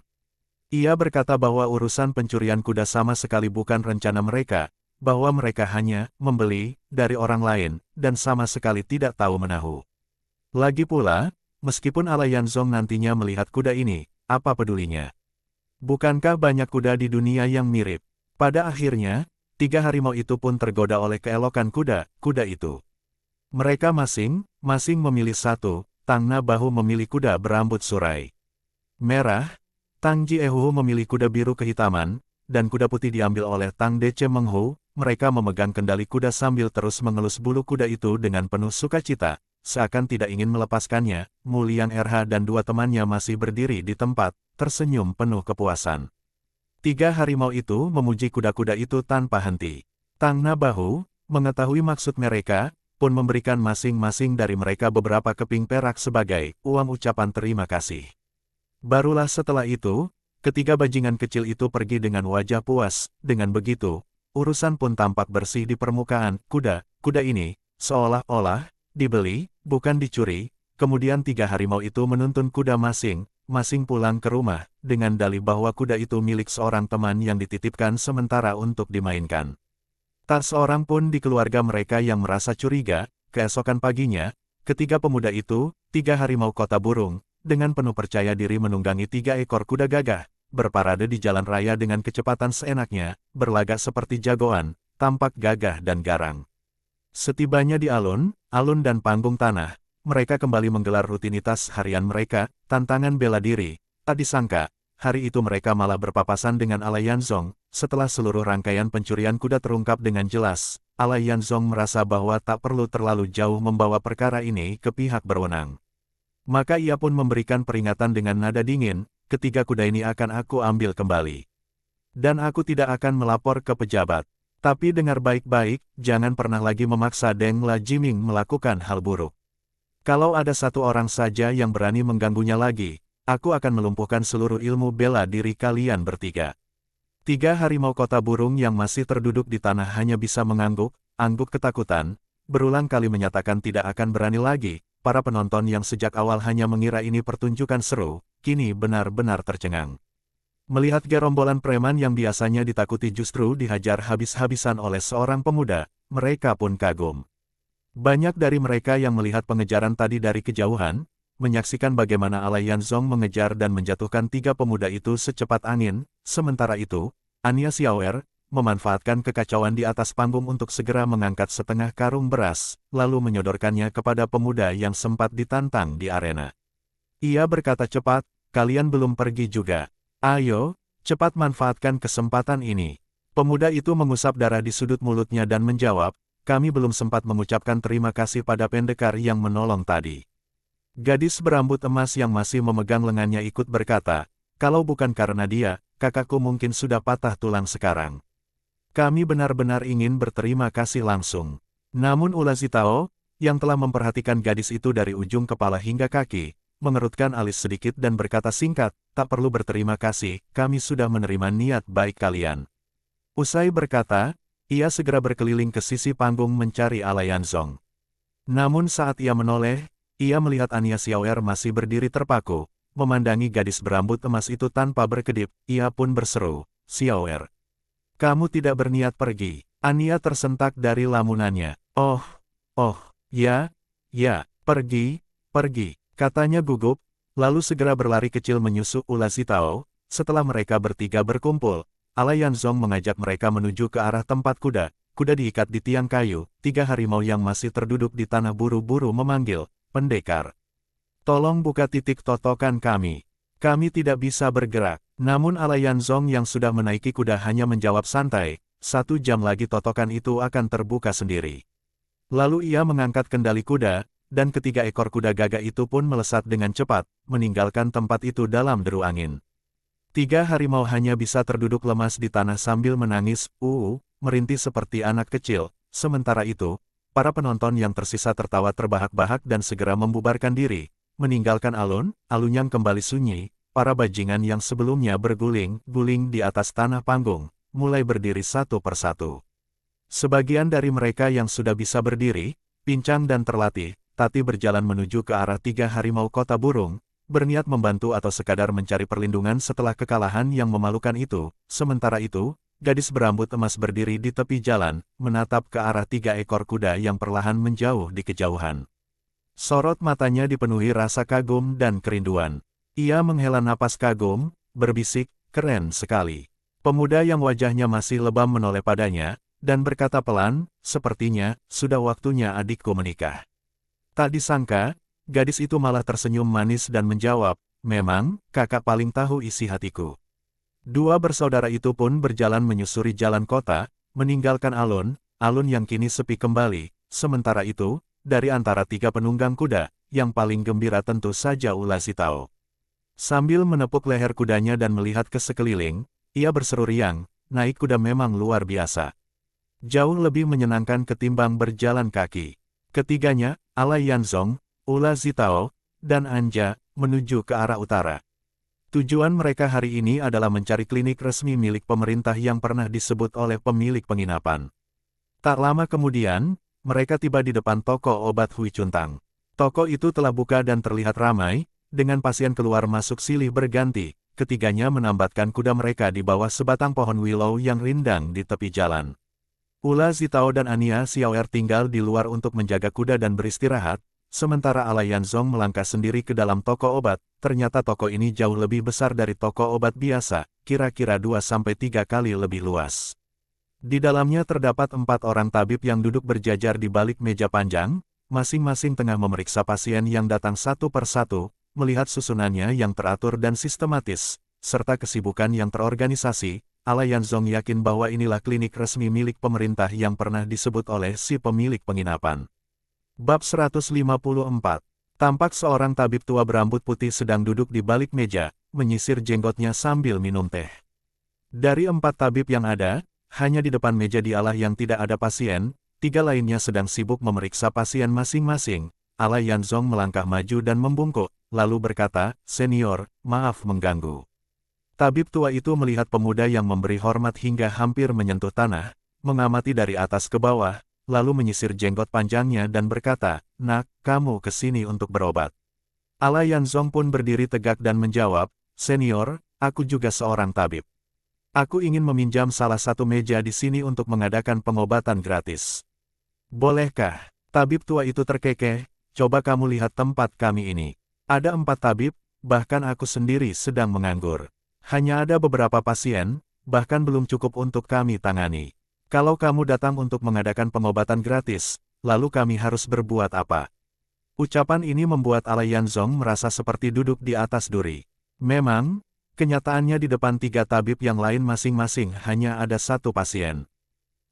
Ia berkata bahwa urusan pencurian kuda sama sekali bukan rencana mereka, bahwa mereka hanya membeli dari orang lain, dan sama sekali tidak tahu menahu. Lagi pula, meskipun Alayanzong nantinya melihat kuda ini, apa pedulinya? Bukankah banyak kuda di dunia yang mirip? Pada akhirnya, 3 harimau itu pun tergoda oleh keelokan kuda itu. Mereka masing-masing memilih satu. Tang Na Bahu memilih kuda berambut surai merah, Tang Ji Ehu memilih kuda biru kehitaman, dan kuda putih diambil oleh Tang Dece Menghu. Mereka memegang kendali kuda sambil terus mengelus bulu kuda itu dengan penuh sukacita, seakan tidak ingin melepaskannya. Muliang RH dan 2 temannya masih berdiri di tempat, tersenyum penuh kepuasan. 3 harimau itu memuji kuda-kuda itu tanpa henti. Tang Na Bahu, mengetahui maksud mereka, pun memberikan masing-masing dari mereka beberapa keping perak sebagai uang ucapan terima kasih. Barulah setelah itu, ketiga bajingan kecil itu pergi dengan wajah puas. Dengan begitu, urusan pun tampak bersih di permukaan. Kuda ini, seolah-olah dibeli, bukan dicuri. Kemudian 3 harimau itu menuntun kuda masing-masing pulang ke rumah, dengan dalih bahwa kuda itu milik seorang teman yang dititipkan sementara untuk dimainkan. Tak seorang pun di keluarga mereka yang merasa curiga. Keesokan paginya, ketiga pemuda itu, 3 harimau kota burung, dengan penuh percaya diri menunggangi 3 ekor kuda gagah, berparade di jalan raya dengan kecepatan seenaknya, berlagak seperti jagoan, tampak gagah dan garang. Setibanya di alun dan panggung tanah, mereka kembali menggelar rutinitas harian mereka, tantangan bela diri. Tak disangka, hari itu mereka malah berpapasan dengan Alayanzong. Setelah seluruh rangkaian pencurian kuda terungkap dengan jelas, Alayanzong merasa bahwa tak perlu terlalu jauh membawa perkara ini ke pihak berwenang. Maka ia pun memberikan peringatan dengan nada dingin, ketiga kuda ini akan aku ambil kembali. Dan aku tidak akan melapor ke pejabat. Tapi dengar baik-baik, jangan pernah lagi memaksa Deng La Jiming melakukan hal buruk. Kalau ada satu orang saja yang berani mengganggunya lagi, aku akan melumpuhkan seluruh ilmu bela diri kalian bertiga. 3 harimau kota burung yang masih terduduk di tanah hanya bisa mengangguk ketakutan, berulang kali menyatakan tidak akan berani lagi. Para penonton yang sejak awal hanya mengira ini pertunjukan seru, kini benar-benar tercengang. Melihat gerombolan preman yang biasanya ditakuti justru dihajar habis-habisan oleh seorang pemuda, mereka pun kagum. Banyak dari mereka yang melihat pengejaran tadi dari kejauhan, menyaksikan bagaimana Alayanzong mengejar dan menjatuhkan 3 pemuda itu secepat angin. Sementara itu, Anya Xiaoer, memanfaatkan kekacauan di atas panggung untuk segera mengangkat setengah karung beras, lalu menyodorkannya kepada pemuda yang sempat ditantang di arena. Ia berkata cepat, kalian belum pergi juga. Ayo, cepat manfaatkan kesempatan ini. Pemuda itu mengusap darah di sudut mulutnya dan menjawab, kami belum sempat mengucapkan terima kasih pada pendekar yang menolong tadi. Gadis berambut emas yang masih memegang lengannya ikut berkata, kalau bukan karena dia, kakakku mungkin sudah patah tulang sekarang. Kami benar-benar ingin berterima kasih langsung. Namun Ulazitao, yang telah memperhatikan gadis itu dari ujung kepala hingga kaki, mengerutkan alis sedikit dan berkata singkat, tak perlu berterima kasih, kami sudah menerima niat baik kalian. Usai berkata, ia segera berkeliling ke sisi panggung mencari Alayanzong. Namun saat ia menoleh, ia melihat Anya Xiaoer masih berdiri terpaku, memandangi gadis berambut emas itu tanpa berkedip, ia pun berseru, Xiaoer. Kamu tidak berniat pergi. Anya tersentak dari lamunannya. Oh, ya, pergi, katanya gugup, lalu segera berlari kecil menyusul Ulazitao. Setelah mereka bertiga berkumpul, Alayanzong mengajak mereka menuju ke arah tempat kuda. Kuda diikat di tiang kayu, 3 harimau yang masih terduduk di tanah buru-buru memanggil, pendekar. Tolong buka titik totokan kami. Kami tidak bisa bergerak. Namun Alayanzong yang sudah menaiki kuda hanya menjawab santai, 1 jam lagi totokan itu akan terbuka sendiri. Lalu ia mengangkat kendali kuda, dan ketiga ekor kuda gagak itu pun melesat dengan cepat, meninggalkan tempat itu dalam deru angin. 3 harimau hanya bisa terduduk lemas di tanah sambil menangis, merintih seperti anak kecil. Sementara itu, para penonton yang tersisa tertawa terbahak-bahak dan segera membubarkan diri, meninggalkan alun yang kembali sunyi. Para bajingan yang sebelumnya berguling-guling di atas tanah panggung, mulai berdiri satu persatu. Sebagian dari mereka yang sudah bisa berdiri, pincang dan terlatih, Tati berjalan menuju ke arah 3 harimau kota burung, berniat membantu atau sekadar mencari perlindungan setelah kekalahan yang memalukan itu. Sementara itu, gadis berambut emas berdiri di tepi jalan, menatap ke arah 3 ekor kuda yang perlahan menjauh di kejauhan. Sorot matanya dipenuhi rasa kagum dan kerinduan. Ia menghela napas kagum, berbisik, keren sekali. Pemuda yang wajahnya masih lebam menoleh padanya, dan berkata pelan, sepertinya, sudah waktunya adikku menikah. Tak disangka, gadis itu malah tersenyum manis dan menjawab, memang, kakak paling tahu isi hatiku. 2 bersaudara itu pun berjalan menyusuri jalan kota, meninggalkan alun yang kini sepi kembali. Sementara itu, dari antara 3 penunggang kuda, yang paling gembira tentu saja Ulazitao. Sambil menepuk leher kudanya dan melihat ke sekeliling, ia berseru riang, naik kuda memang luar biasa. Jauh lebih menyenangkan ketimbang berjalan kaki. Ketiganya, Alayanzong, Ulazitao, dan Anja, menuju ke arah utara. Tujuan mereka hari ini adalah mencari klinik resmi milik pemerintah yang pernah disebut oleh pemilik penginapan. Tak lama kemudian, mereka tiba di depan toko obat Hui Chuntang. Toko itu telah buka dan terlihat ramai, dengan pasien keluar masuk silih berganti. Ketiganya menambatkan kuda mereka di bawah sebatang pohon willow yang rindang di tepi jalan. Ulazitao dan Anya Xiaoer tinggal di luar untuk menjaga kuda dan beristirahat, sementara Alayanzong melangkah sendiri ke dalam toko obat. Ternyata toko ini jauh lebih besar dari toko obat biasa, kira-kira 2-3 kali lebih luas. Di dalamnya terdapat 4 orang tabib yang duduk berjajar di balik meja panjang, masing-masing tengah memeriksa pasien yang datang satu persatu. Melihat susunannya yang teratur dan sistematis, serta kesibukan yang terorganisasi, Alayanzong yakin bahwa inilah klinik resmi milik pemerintah yang pernah disebut oleh si pemilik penginapan. Bab 154. Tampak seorang tabib tua berambut putih sedang duduk di balik meja, menyisir jenggotnya sambil minum teh. Dari 4 tabib yang ada, hanya di depan meja dialah yang tidak ada pasien, 3 lainnya sedang sibuk memeriksa pasien masing-masing. Alayanzong melangkah maju dan membungkuk, lalu berkata, "Senior, maaf mengganggu." Tabib tua itu melihat pemuda yang memberi hormat hingga hampir menyentuh tanah, mengamati dari atas ke bawah, lalu menyisir jenggot panjangnya dan berkata, "Nak, kamu ke sini untuk berobat." Alayanzong pun berdiri tegak dan menjawab, "Senior, aku juga seorang tabib. Aku ingin meminjam salah satu meja di sini untuk mengadakan pengobatan gratis. Bolehkah?" Tabib tua itu terkekeh, "Coba kamu lihat tempat kami ini. Ada 4 tabib, bahkan aku sendiri sedang menganggur. Hanya ada beberapa pasien, bahkan belum cukup untuk kami tangani. Kalau kamu datang untuk mengadakan pengobatan gratis, lalu kami harus berbuat apa? Ucapan ini membuat Alai Yanzong merasa seperti duduk di atas duri. Memang, kenyataannya di depan 3 tabib yang lain masing-masing hanya ada 1 pasien.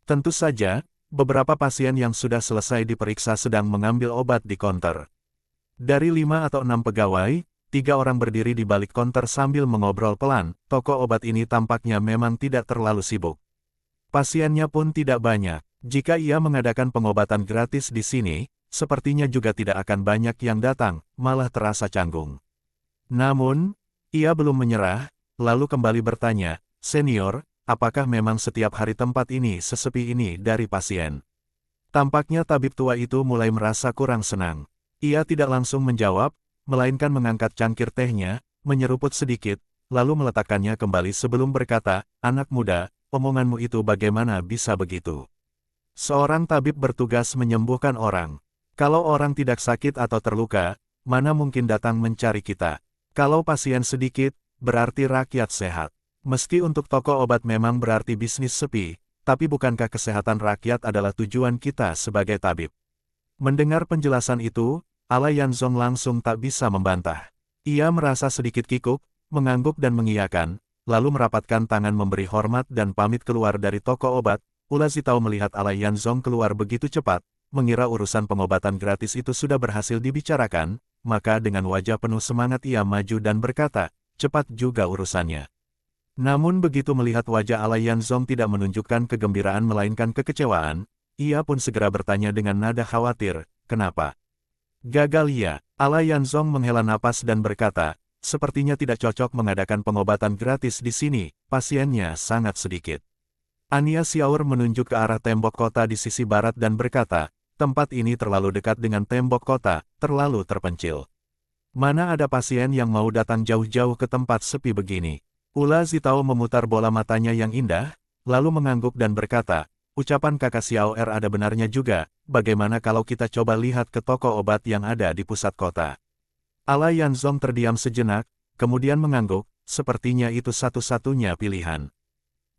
Tentu saja, beberapa pasien yang sudah selesai diperiksa sedang mengambil obat di konter. Dari 5 atau 6 pegawai, 3 orang berdiri di balik konter sambil mengobrol pelan. Toko obat ini tampaknya memang tidak terlalu sibuk. Pasiennya pun tidak banyak. Jika ia mengadakan pengobatan gratis di sini, sepertinya juga tidak akan banyak yang datang, malah terasa canggung. Namun, ia belum menyerah, lalu kembali bertanya, "Senior, apakah memang setiap hari tempat ini sesepi ini dari pasien?" Tampaknya tabib tua itu mulai merasa kurang senang. Ia tidak langsung menjawab, melainkan mengangkat cangkir tehnya, menyeruput sedikit, lalu meletakkannya kembali sebelum berkata, "Anak muda, omonganmu itu bagaimana bisa begitu? Seorang tabib bertugas menyembuhkan orang. Kalau orang tidak sakit atau terluka, mana mungkin datang mencari kita? Kalau pasien sedikit, berarti rakyat sehat. Meski untuk toko obat memang berarti bisnis sepi, tapi bukankah kesehatan rakyat adalah tujuan kita sebagai tabib?" Mendengar penjelasan itu, Alai Yanzong langsung tak bisa membantah. Ia merasa sedikit kikuk, mengangguk dan mengiyakan, lalu merapatkan tangan memberi hormat dan pamit keluar dari toko obat. Ula Zitao melihat Alai Yanzong keluar begitu cepat, mengira urusan pengobatan gratis itu sudah berhasil dibicarakan, maka dengan wajah penuh semangat ia maju dan berkata, "Cepat juga urusannya." Namun begitu melihat wajah Alai Yanzong tidak menunjukkan kegembiraan melainkan kekecewaan, ia pun segera bertanya dengan nada khawatir, "Kenapa?" "Gagal ya." Alai Yanzong menghela napas dan berkata, "Sepertinya tidak cocok mengadakan pengobatan gratis di sini, pasiennya sangat sedikit." Ania Xiaoer menunjuk ke arah tembok kota di sisi barat dan berkata, "Tempat ini terlalu dekat dengan tembok kota, terlalu terpencil. Mana ada pasien yang mau datang jauh-jauh ke tempat sepi begini?" Ula Zitao memutar bola matanya yang indah, lalu mengangguk dan berkata, "Ucapan kakak Xiaoer ada benarnya juga, bagaimana kalau kita coba lihat ke toko obat yang ada di pusat kota?" Alai Yanzong terdiam sejenak, kemudian mengangguk, sepertinya itu satu-satunya pilihan.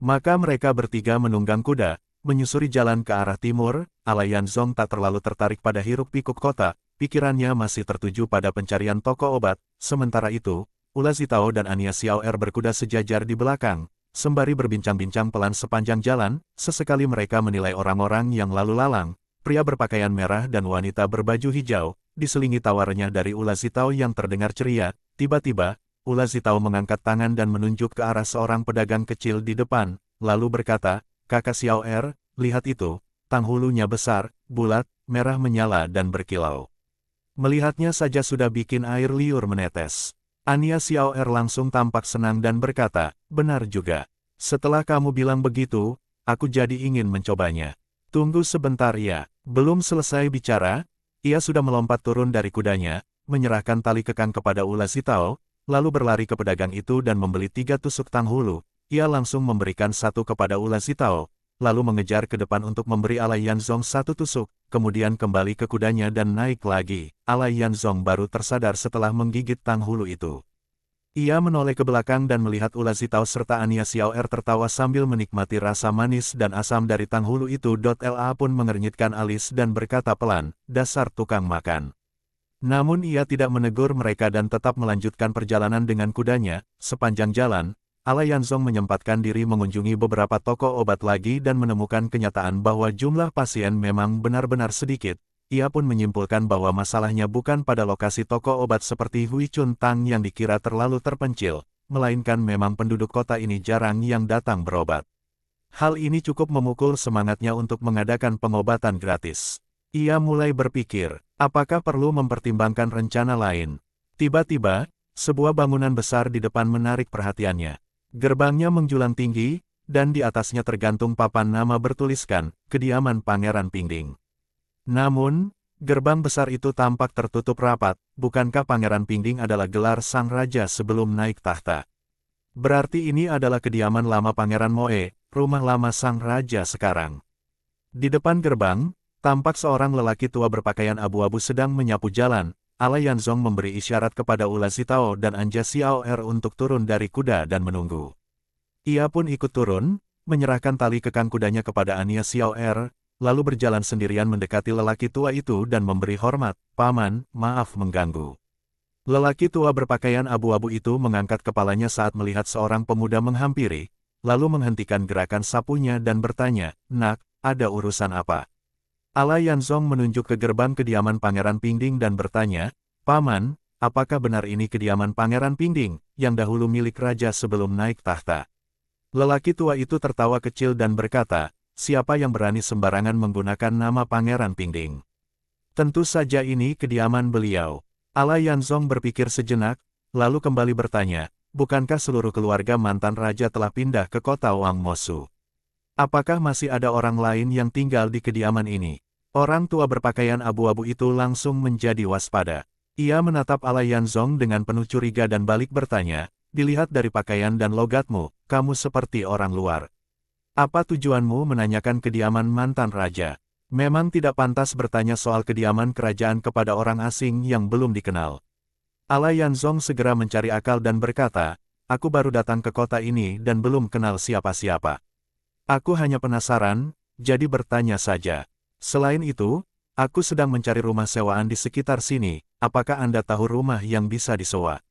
Maka mereka bertiga menunggang kuda, menyusuri jalan ke arah timur. Alai Yanzong tak terlalu tertarik pada hiruk-pikuk kota, pikirannya masih tertuju pada pencarian toko obat. Sementara itu, Ula Zitao dan Ania Xiaoer berkuda sejajar di belakang, sembari berbincang-bincang pelan sepanjang jalan. Sesekali mereka menilai orang-orang yang lalu lalang, pria berpakaian merah dan wanita berbaju hijau, diselingi tawarnya dari Ula Zitao yang terdengar ceria. Tiba-tiba, Ula Zitao mengangkat tangan dan menunjuk ke arah seorang pedagang kecil di depan, lalu berkata, "Kakak Xiaoer, lihat itu, tanghulunya besar, bulat, merah menyala dan berkilau. Melihatnya saja sudah bikin air liur menetes." Ania Xiaoer langsung tampak senang dan berkata, "Benar juga. Setelah kamu bilang begitu, aku jadi ingin mencobanya." "Tunggu sebentar ya." Belum selesai bicara, ia sudah melompat turun dari kudanya, menyerahkan tali kekang kepada Ula Zitao, lalu berlari ke pedagang itu dan membeli 3 tusuk tanghulu. Ia langsung memberikan 1 kepada Ula Zitao, lalu mengejar ke depan untuk memberi Alai Yanzong 1 tusuk, kemudian kembali ke kudanya dan naik lagi. Alai Yanzong baru tersadar setelah menggigit tanghulu itu. Ia menoleh ke belakang dan melihat Ula Zitao serta Ania Xiaoer tertawa sambil menikmati rasa manis dan asam dari tanghulu itu. La pun mengernyitkan alis dan berkata pelan, "Dasar tukang makan." Namun ia tidak menegur mereka dan tetap melanjutkan perjalanan dengan kudanya. Sepanjang jalan, Alai Yanzong menyempatkan diri mengunjungi beberapa toko obat lagi dan menemukan kenyataan bahwa jumlah pasien memang benar-benar sedikit. Ia pun menyimpulkan bahwa masalahnya bukan pada lokasi toko obat seperti Hui Chun Tang yang dikira terlalu terpencil, melainkan memang penduduk kota ini jarang yang datang berobat. Hal ini cukup memukul semangatnya untuk mengadakan pengobatan gratis. Ia mulai berpikir, apakah perlu mempertimbangkan rencana lain? Tiba-tiba, sebuah bangunan besar di depan menarik perhatiannya. Gerbangnya menjulang tinggi, dan di atasnya tergantung papan nama bertuliskan, "Kediaman Pangeran Pingding." Namun, gerbang besar itu tampak tertutup rapat. Bukankah Pangeran Pingding adalah gelar sang raja sebelum naik tahta? Berarti ini adalah kediaman lama Pangeran Moe, rumah lama sang raja sekarang. Di depan gerbang, tampak seorang lelaki tua berpakaian abu-abu sedang menyapu jalan. Alai Yanzong memberi isyarat kepada Ula Zitao dan Anja Xiaoer untuk turun dari kuda dan menunggu. Ia pun ikut turun, menyerahkan tali kekang kudanya kepada Ania Xiaoer, lalu berjalan sendirian mendekati lelaki tua itu dan memberi hormat, "Paman, maaf mengganggu." Lelaki tua berpakaian abu-abu itu mengangkat kepalanya saat melihat seorang pemuda menghampiri, lalu menghentikan gerakan sapunya dan bertanya, "Nak, ada urusan apa?" Ala Yanzong menunjuk ke gerbang kediaman Pangeran Pingding dan bertanya, "Paman, apakah benar ini kediaman Pangeran Pingding, yang dahulu milik raja sebelum naik tahta?" Lelaki tua itu tertawa kecil dan berkata, "Siapa yang berani sembarangan menggunakan nama Pangeran Pingding? Tentu saja ini kediaman beliau." Ala Yanzong berpikir sejenak, lalu kembali bertanya, "Bukankah seluruh keluarga mantan raja telah pindah ke kota Wang Mosu? Apakah masih ada orang lain yang tinggal di kediaman ini?" Orang tua berpakaian abu-abu itu langsung menjadi waspada. Ia menatap Ala Yanzong dengan penuh curiga dan balik bertanya, "Dilihat dari pakaian dan logatmu, kamu seperti orang luar. Apa tujuanmu menanyakan kediaman mantan raja? Memang tidak pantas bertanya soal kediaman kerajaan kepada orang asing yang belum dikenal." Ala Yanzong segera mencari akal dan berkata, "Aku baru datang ke kota ini dan belum kenal siapa-siapa. Aku hanya penasaran, jadi bertanya saja. Selain itu, aku sedang mencari rumah sewaan di sekitar sini, apakah Anda tahu rumah yang bisa disewa?"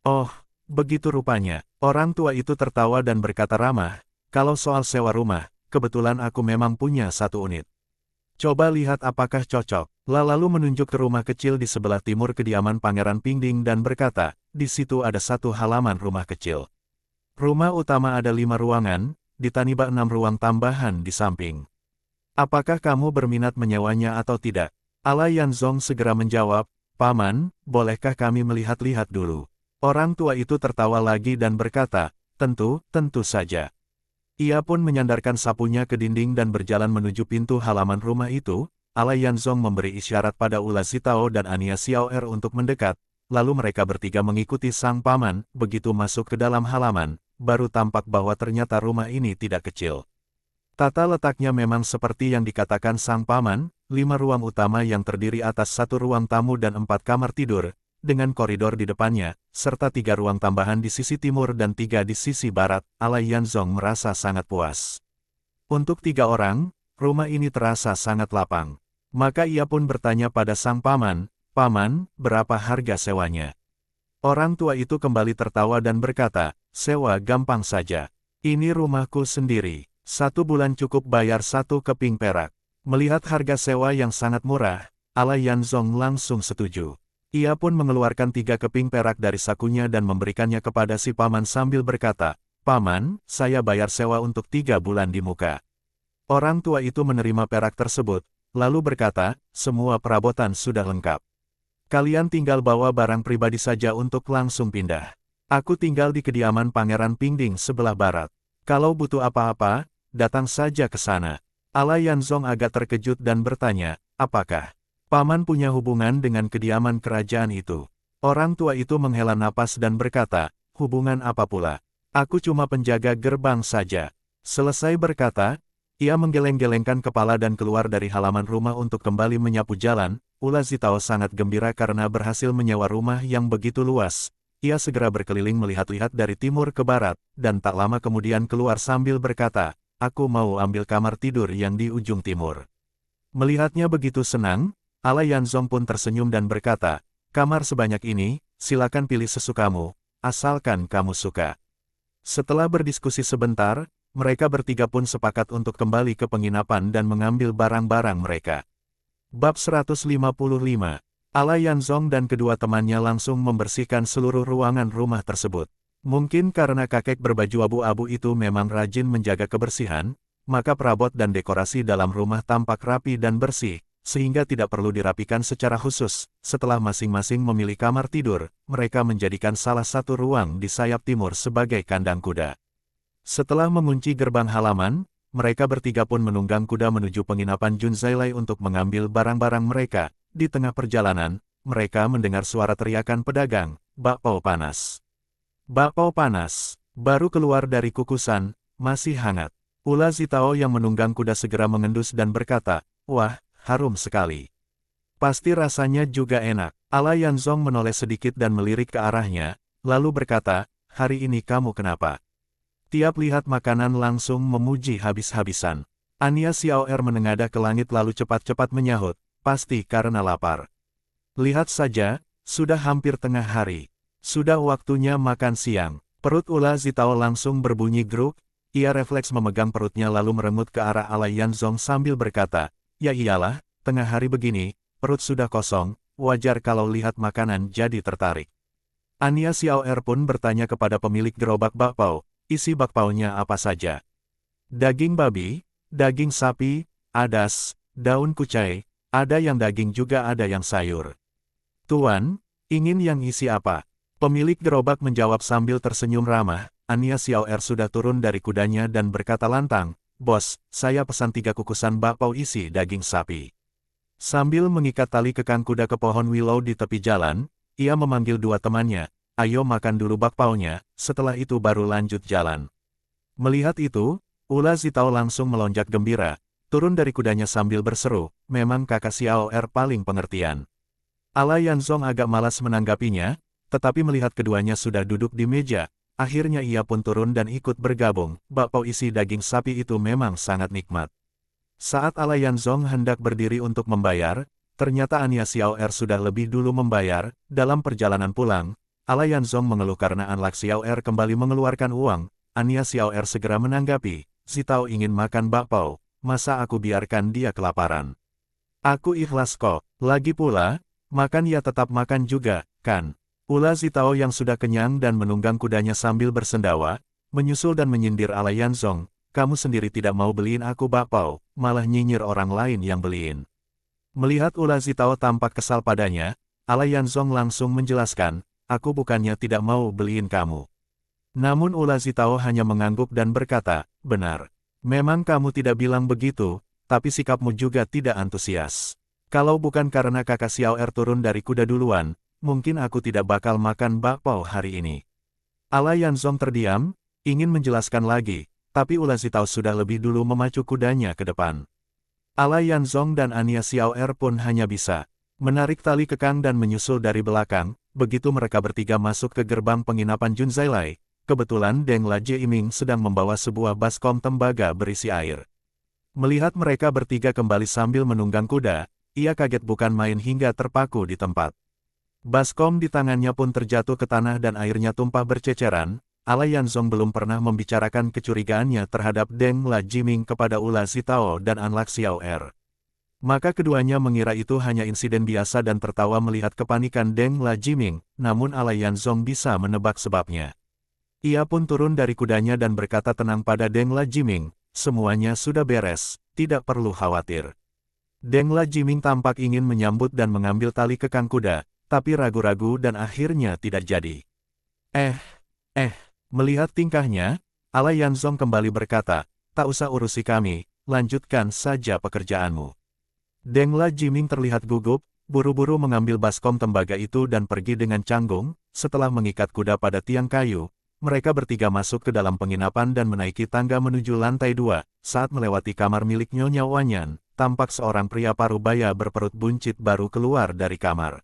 "Oh, begitu rupanya." Orang tua itu tertawa dan berkata ramah, "Kalau soal sewa rumah, kebetulan aku memang punya satu unit. Coba lihat apakah cocok." Lalu menunjuk ke rumah kecil di sebelah timur kediaman Pangeran Pingding dan berkata, "Di situ ada satu halaman rumah kecil. Rumah utama ada 5 ruangan, ditambah 6 ruang tambahan di samping. Apakah kamu berminat menyewanya atau tidak?" Ala Yanzong segera menjawab, "Paman, bolehkah kami melihat-lihat dulu?" Orang tua itu tertawa lagi dan berkata, tentu saja." Ia pun menyandarkan sapunya ke dinding dan berjalan menuju pintu halaman rumah itu. Ala Yanzong memberi isyarat pada Ula Zitao dan Ania Xiaoer untuk mendekat, lalu mereka bertiga mengikuti sang paman. Begitu masuk ke dalam halaman, baru tampak bahwa ternyata rumah ini tidak kecil. Tata letaknya memang seperti yang dikatakan sang paman, 5 ruang utama yang terdiri atas 1 ruang tamu dan 4 kamar tidur, dengan koridor di depannya, serta 3 ruang tambahan di sisi timur dan 3 di sisi barat. Ala Yanzong merasa sangat puas. Untuk 3 orang, rumah ini terasa sangat lapang. Maka ia pun bertanya pada sang paman, "Paman, berapa harga sewanya?" Orang tua itu kembali tertawa dan berkata, "Sewa gampang saja. Ini rumahku sendiri. 1 bulan cukup bayar 1 keping perak." Melihat harga sewa yang sangat murah, Ala Yanzong langsung setuju. Ia pun mengeluarkan 3 keping perak dari sakunya dan memberikannya kepada si paman sambil berkata, "Paman, saya bayar sewa untuk 3 bulan di muka." Orang tua itu menerima perak tersebut, lalu berkata, "Semua perabotan sudah lengkap. Kalian tinggal bawa barang pribadi saja untuk langsung pindah. Aku tinggal di kediaman Pangeran Pingding sebelah barat. Kalau butuh apa-apa, datang saja ke sana." Ala Yanzong agak terkejut dan bertanya, "Apakah paman punya hubungan dengan kediaman kerajaan itu?" Orang tua itu menghela napas dan berkata, "Hubungan apa pula? Aku cuma penjaga gerbang saja." Selesai berkata, ia menggeleng-gelengkan kepala dan keluar dari halaman rumah untuk kembali menyapu jalan. Ula Zitao sangat gembira karena berhasil menyewa rumah yang begitu luas. Ia segera berkeliling melihat-lihat dari timur ke barat, dan tak lama kemudian keluar sambil berkata, "Aku mau ambil kamar tidur yang di ujung timur." Melihatnya begitu senang, Ala Yanzong pun tersenyum dan berkata, "Kamar sebanyak ini, silakan pilih sesukamu, asalkan kamu suka." Setelah berdiskusi sebentar, mereka bertiga pun sepakat untuk kembali ke penginapan dan mengambil barang-barang mereka. Bab 155. Ala Yanzong dan kedua temannya langsung membersihkan seluruh ruangan rumah tersebut. Mungkin karena kakek berbaju abu-abu itu memang rajin menjaga kebersihan, maka perabot dan dekorasi dalam rumah tampak rapi dan bersih, sehingga tidak perlu dirapikan secara khusus. Setelah masing-masing memilih kamar tidur, mereka menjadikan salah satu ruang di sayap timur sebagai kandang kuda. Setelah mengunci gerbang halaman, mereka bertiga pun menunggang kuda menuju penginapan Jun Zailai untuk mengambil barang-barang mereka. Di tengah perjalanan, mereka mendengar suara teriakan pedagang, "Bakpao panas! Bakpao panas!" Baru keluar dari kukusan, masih hangat. Ula Zitao yang menunggang kuda segera mengendus dan berkata, "Wah, harum sekali. Pasti rasanya juga enak." Ala Yanzong menoleh sedikit dan melirik ke arahnya, lalu berkata, "Hari ini kamu kenapa? Tiap lihat makanan langsung memuji habis-habisan. Anya Xiaoer menengadah ke langit lalu cepat-cepat menyahut, pasti karena lapar. Lihat saja, sudah hampir tengah hari. Sudah waktunya makan siang. Perut Ula Zitao langsung berbunyi gruk, ia refleks memegang perutnya lalu merengut ke arah Alai Yanzong sambil berkata, ya iyalah, tengah hari begini, perut sudah kosong, wajar kalau lihat makanan jadi tertarik. Anya Xiaoer pun bertanya kepada pemilik gerobak bakpao, isi bakpaonya apa saja. Daging babi, daging sapi, adas, daun kucai, ada yang daging juga ada yang sayur. Tuan, ingin yang isi apa? Pemilik gerobak menjawab sambil tersenyum ramah. Anya Xiaoer sudah turun dari kudanya dan berkata lantang, bos, saya pesan 3 kukusan bakpao isi daging sapi. Sambil mengikat tali kekang kuda ke pohon willow di tepi jalan, ia memanggil 2 temannya, ayo makan dulu bakpaonya, setelah itu baru lanjut jalan. Melihat itu, Ula Zitao langsung melonjak gembira, turun dari kudanya sambil berseru, memang kakak Xiaoer paling pengertian. Alai Yanzong agak malas menanggapinya, tetapi melihat keduanya sudah duduk di meja, akhirnya ia pun turun dan ikut bergabung. Bakpao isi daging sapi itu memang sangat nikmat. Saat Alai Yanzong hendak berdiri untuk membayar, ternyata Anya Xiaoer sudah lebih dulu membayar. Dalam perjalanan pulang, Alai Yanzong mengeluh karena Anlak Xiaoer kembali mengeluarkan uang. Anya Xiaoer segera menanggapi, Zitao ingin makan bakpao, masa aku biarkan dia kelaparan? Aku ikhlas kok, lagi pula, makan ya tetap makan juga, kan? Ula Zitao yang sudah kenyang dan menunggang kudanya sambil bersendawa, menyusul dan menyindir Alai Yanzong, kamu sendiri tidak mau beliin aku bakpao, malah nyinyir orang lain yang beliin. Melihat Ula Zitao tampak kesal padanya, Alai Yanzong langsung menjelaskan, aku bukannya tidak mau beliin kamu. Namun Ula Zitao hanya mengangguk dan berkata, benar. Memang kamu tidak bilang begitu, tapi sikapmu juga tidak antusias. Kalau bukan karena kakak Xiaoer turun dari kuda duluan, mungkin aku tidak bakal makan bakpao hari ini. Alai Yanzong terdiam, ingin menjelaskan lagi, tapi Ula Zitao sudah lebih dulu memacu kudanya ke depan. Alai Yanzong dan Anya Xiaoer pun hanya bisa menarik tali kekang dan menyusul dari belakang. Begitu mereka bertiga masuk ke gerbang penginapan Junzailai, kebetulan Deng La Jiming sedang membawa sebuah baskom tembaga berisi air. Melihat mereka bertiga kembali sambil menunggang kuda, ia kaget bukan main hingga terpaku di tempat. Baskom di tangannya pun terjatuh ke tanah dan airnya tumpah berceceran. Alai Yanzong belum pernah membicarakan kecurigaannya terhadap Deng La Jiming kepada Ula Zitao dan Anlak Xiaoer. Maka keduanya mengira itu hanya insiden biasa dan tertawa melihat kepanikan Deng La Jiming, namun Alai Yanzong bisa menebak sebabnya. Ia pun turun dari kudanya dan berkata tenang pada Deng La Jiming, semuanya sudah beres, tidak perlu khawatir. Deng La Jiming tampak ingin menyambut dan mengambil tali kekang kuda, tapi ragu-ragu dan akhirnya tidak jadi. Melihat tingkahnya, Alai Yanzong kembali berkata, tak usah urusi kami, lanjutkan saja pekerjaanmu. Deng La Jiming terlihat gugup, buru-buru mengambil baskom tembaga itu dan pergi dengan canggung. Setelah mengikat kuda pada tiang kayu, mereka bertiga masuk ke dalam penginapan dan menaiki tangga menuju lantai 2. Saat melewati kamar milik Nyonya Wanyan, tampak seorang pria parubaya berperut buncit baru keluar dari kamar.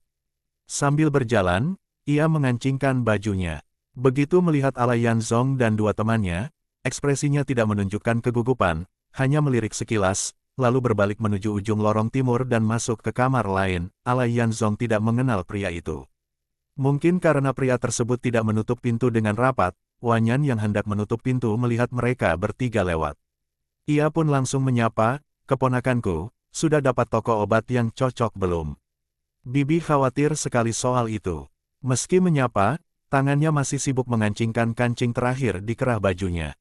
Sambil berjalan, ia mengancingkan bajunya. Begitu melihat Alai Yanzong dan 2 temannya, ekspresinya tidak menunjukkan kegugupan, hanya melirik sekilas, lalu berbalik menuju ujung lorong timur dan masuk ke kamar lain. Alai Yanzong tidak mengenal pria itu. Mungkin karena pria tersebut tidak menutup pintu dengan rapat, Wanyan yang hendak menutup pintu melihat mereka bertiga lewat. Ia pun langsung menyapa, keponakanku, sudah dapat toko obat yang cocok belum? Bibi khawatir sekali soal itu. Meski menyapa, tangannya masih sibuk mengancingkan kancing terakhir di kerah bajunya.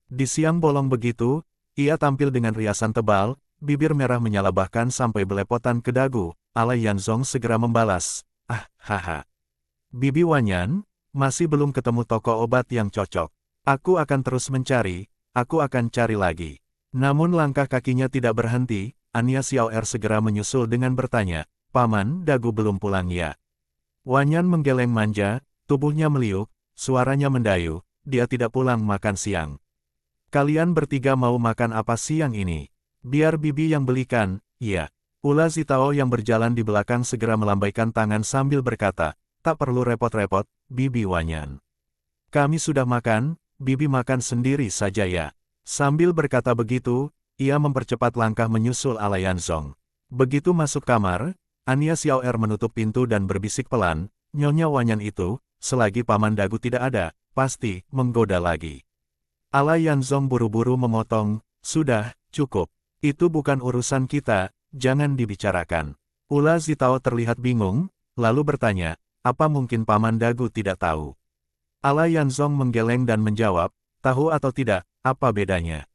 Di siang bolong begitu, ia tampil dengan riasan tebal, bibir merah menyala bahkan sampai belepotan ke dagu. Alai Yanzong segera membalas, haha. Bibi Wanyan, masih belum ketemu toko obat yang cocok. Aku akan terus mencari, aku akan cari lagi. Namun langkah kakinya tidak berhenti, Anya Xiaoer segera menyusul dengan bertanya, Paman, Dagu belum pulang ya? Wanyan menggeleng manja, tubuhnya meliuk, suaranya mendayu, dia tidak pulang makan siang. Kalian bertiga mau makan apa siang ini? Biar Bibi yang belikan, ya. Ula Zitao yang berjalan di belakang segera melambaikan tangan sambil berkata, tak perlu repot-repot, Bibi Wanyan. Kami sudah makan, bibi makan sendiri saja ya. Sambil berkata begitu, ia mempercepat langkah menyusul Alayan Zong. Begitu masuk kamar, Ania Xiaoer menutup pintu dan berbisik pelan, Nyonya Wanyan itu, selagi Paman Dagu tidak ada, pasti menggoda lagi. Alayan Zong buru-buru memotong, sudah, cukup. Itu bukan urusan kita, jangan dibicarakan. Ula Zitao terlihat bingung, lalu bertanya, apa mungkin Paman Dagu tidak tahu? Alayan Zong menggeleng dan menjawab, tahu atau tidak, apa bedanya?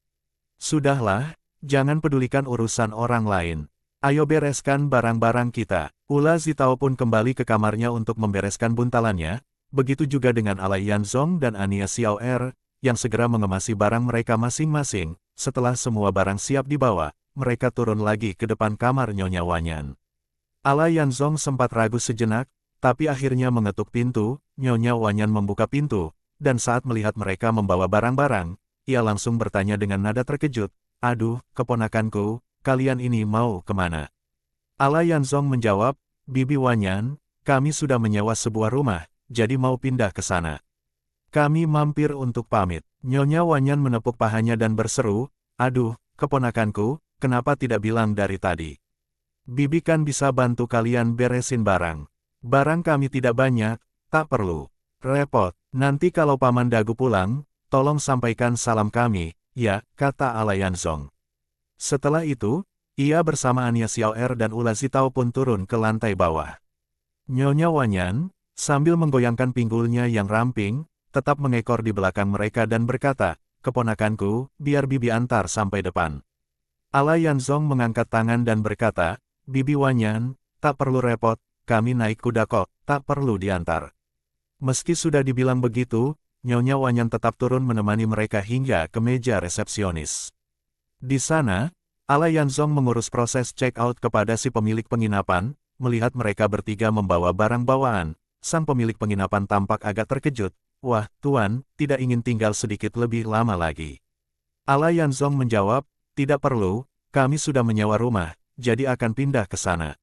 Sudahlah, jangan pedulikan urusan orang lain. Ayo bereskan barang-barang kita. Ula Zitao pun kembali ke kamarnya untuk membereskan buntalannya, begitu juga dengan Alayan Zong dan Ania Xiaoer, yang segera mengemasi barang mereka masing-masing. Setelah semua barang siap dibawa, mereka turun lagi ke depan kamar Nyonya Wanyan. Alayan Zong sempat ragu sejenak, tapi akhirnya mengetuk pintu. Nyonya Wanyan membuka pintu, dan saat melihat mereka membawa barang-barang, ia langsung bertanya dengan nada terkejut, aduh, keponakanku, kalian ini mau kemana? Alayan Zong menjawab, Bibi Wanyan, kami sudah menyewa sebuah rumah, jadi mau pindah ke sana. Kami mampir untuk pamit. Nyonya Wanyan menepuk pahanya dan berseru, aduh, keponakanku, kenapa tidak bilang dari tadi? Bibi kan bisa bantu kalian beresin barang. Barang kami tidak banyak, tak perlu repot. Nanti kalau Paman Dagu pulang, tolong sampaikan salam kami, ya, kata Alayan Zong. Setelah itu, ia bersama Ania Xiaoer dan Ula Zitao pun turun ke lantai bawah. Nyonya Wanyan, sambil menggoyangkan pinggulnya yang ramping, tetap mengekor di belakang mereka dan berkata, keponakanku, biar Bibi antar sampai depan. Alayan Zong mengangkat tangan dan berkata, Bibi Wanyan, tak perlu repot, kami naik kuda kok, tak perlu diantar. Meski sudah dibilang begitu, Nyonya Wanyan tetap turun menemani mereka hingga ke meja resepsionis. Di sana, Alayan Zong mengurus proses check-out kepada si pemilik penginapan. Melihat mereka bertiga membawa barang bawaan, sang pemilik penginapan tampak agak terkejut. Wah, Tuan, tidak ingin tinggal sedikit lebih lama lagi. Alayan Zong menjawab, tidak perlu, kami sudah menyewa rumah, jadi akan pindah ke sana.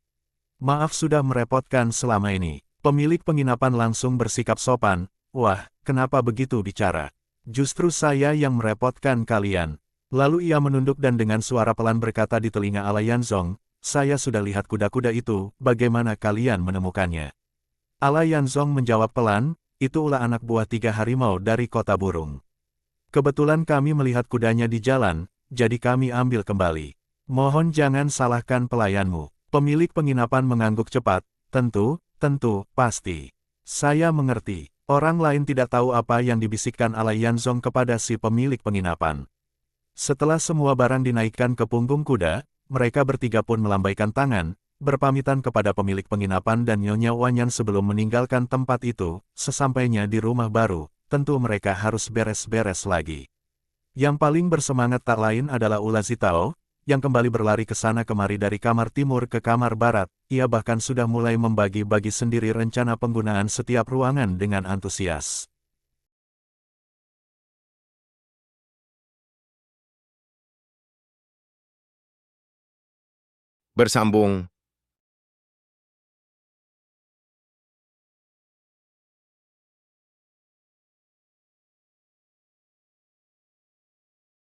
Maaf sudah merepotkan selama ini. Pemilik penginapan langsung bersikap sopan, wah, kenapa begitu bicara? Justru saya yang merepotkan kalian. Lalu ia menunduk dan dengan suara pelan berkata di telinga Alayan Zong, saya sudah lihat kuda-kuda itu, bagaimana kalian menemukannya? Alayan Zong menjawab pelan, itu ulah anak buah 3 harimau dari kota burung. Kebetulan kami melihat kudanya di jalan, jadi kami ambil kembali. Mohon jangan salahkan pelayanmu. Pemilik penginapan mengangguk cepat, tentu, pasti. Saya mengerti. Orang lain tidak tahu apa yang dibisikkan Alayan Zong kepada si pemilik penginapan. Setelah semua barang dinaikkan ke punggung kuda, mereka bertiga pun melambaikan tangan, berpamitan kepada pemilik penginapan dan Nyonya Wanyan sebelum meninggalkan tempat itu. Sesampainya di rumah baru, tentu mereka harus beres-beres lagi. Yang paling bersemangat tak lain adalah Ula Zitao, yang kembali berlari ke sana kemari dari kamar timur ke kamar barat. Ia bahkan sudah mulai membagi-bagi sendiri rencana penggunaan setiap ruangan dengan antusias. Bersambung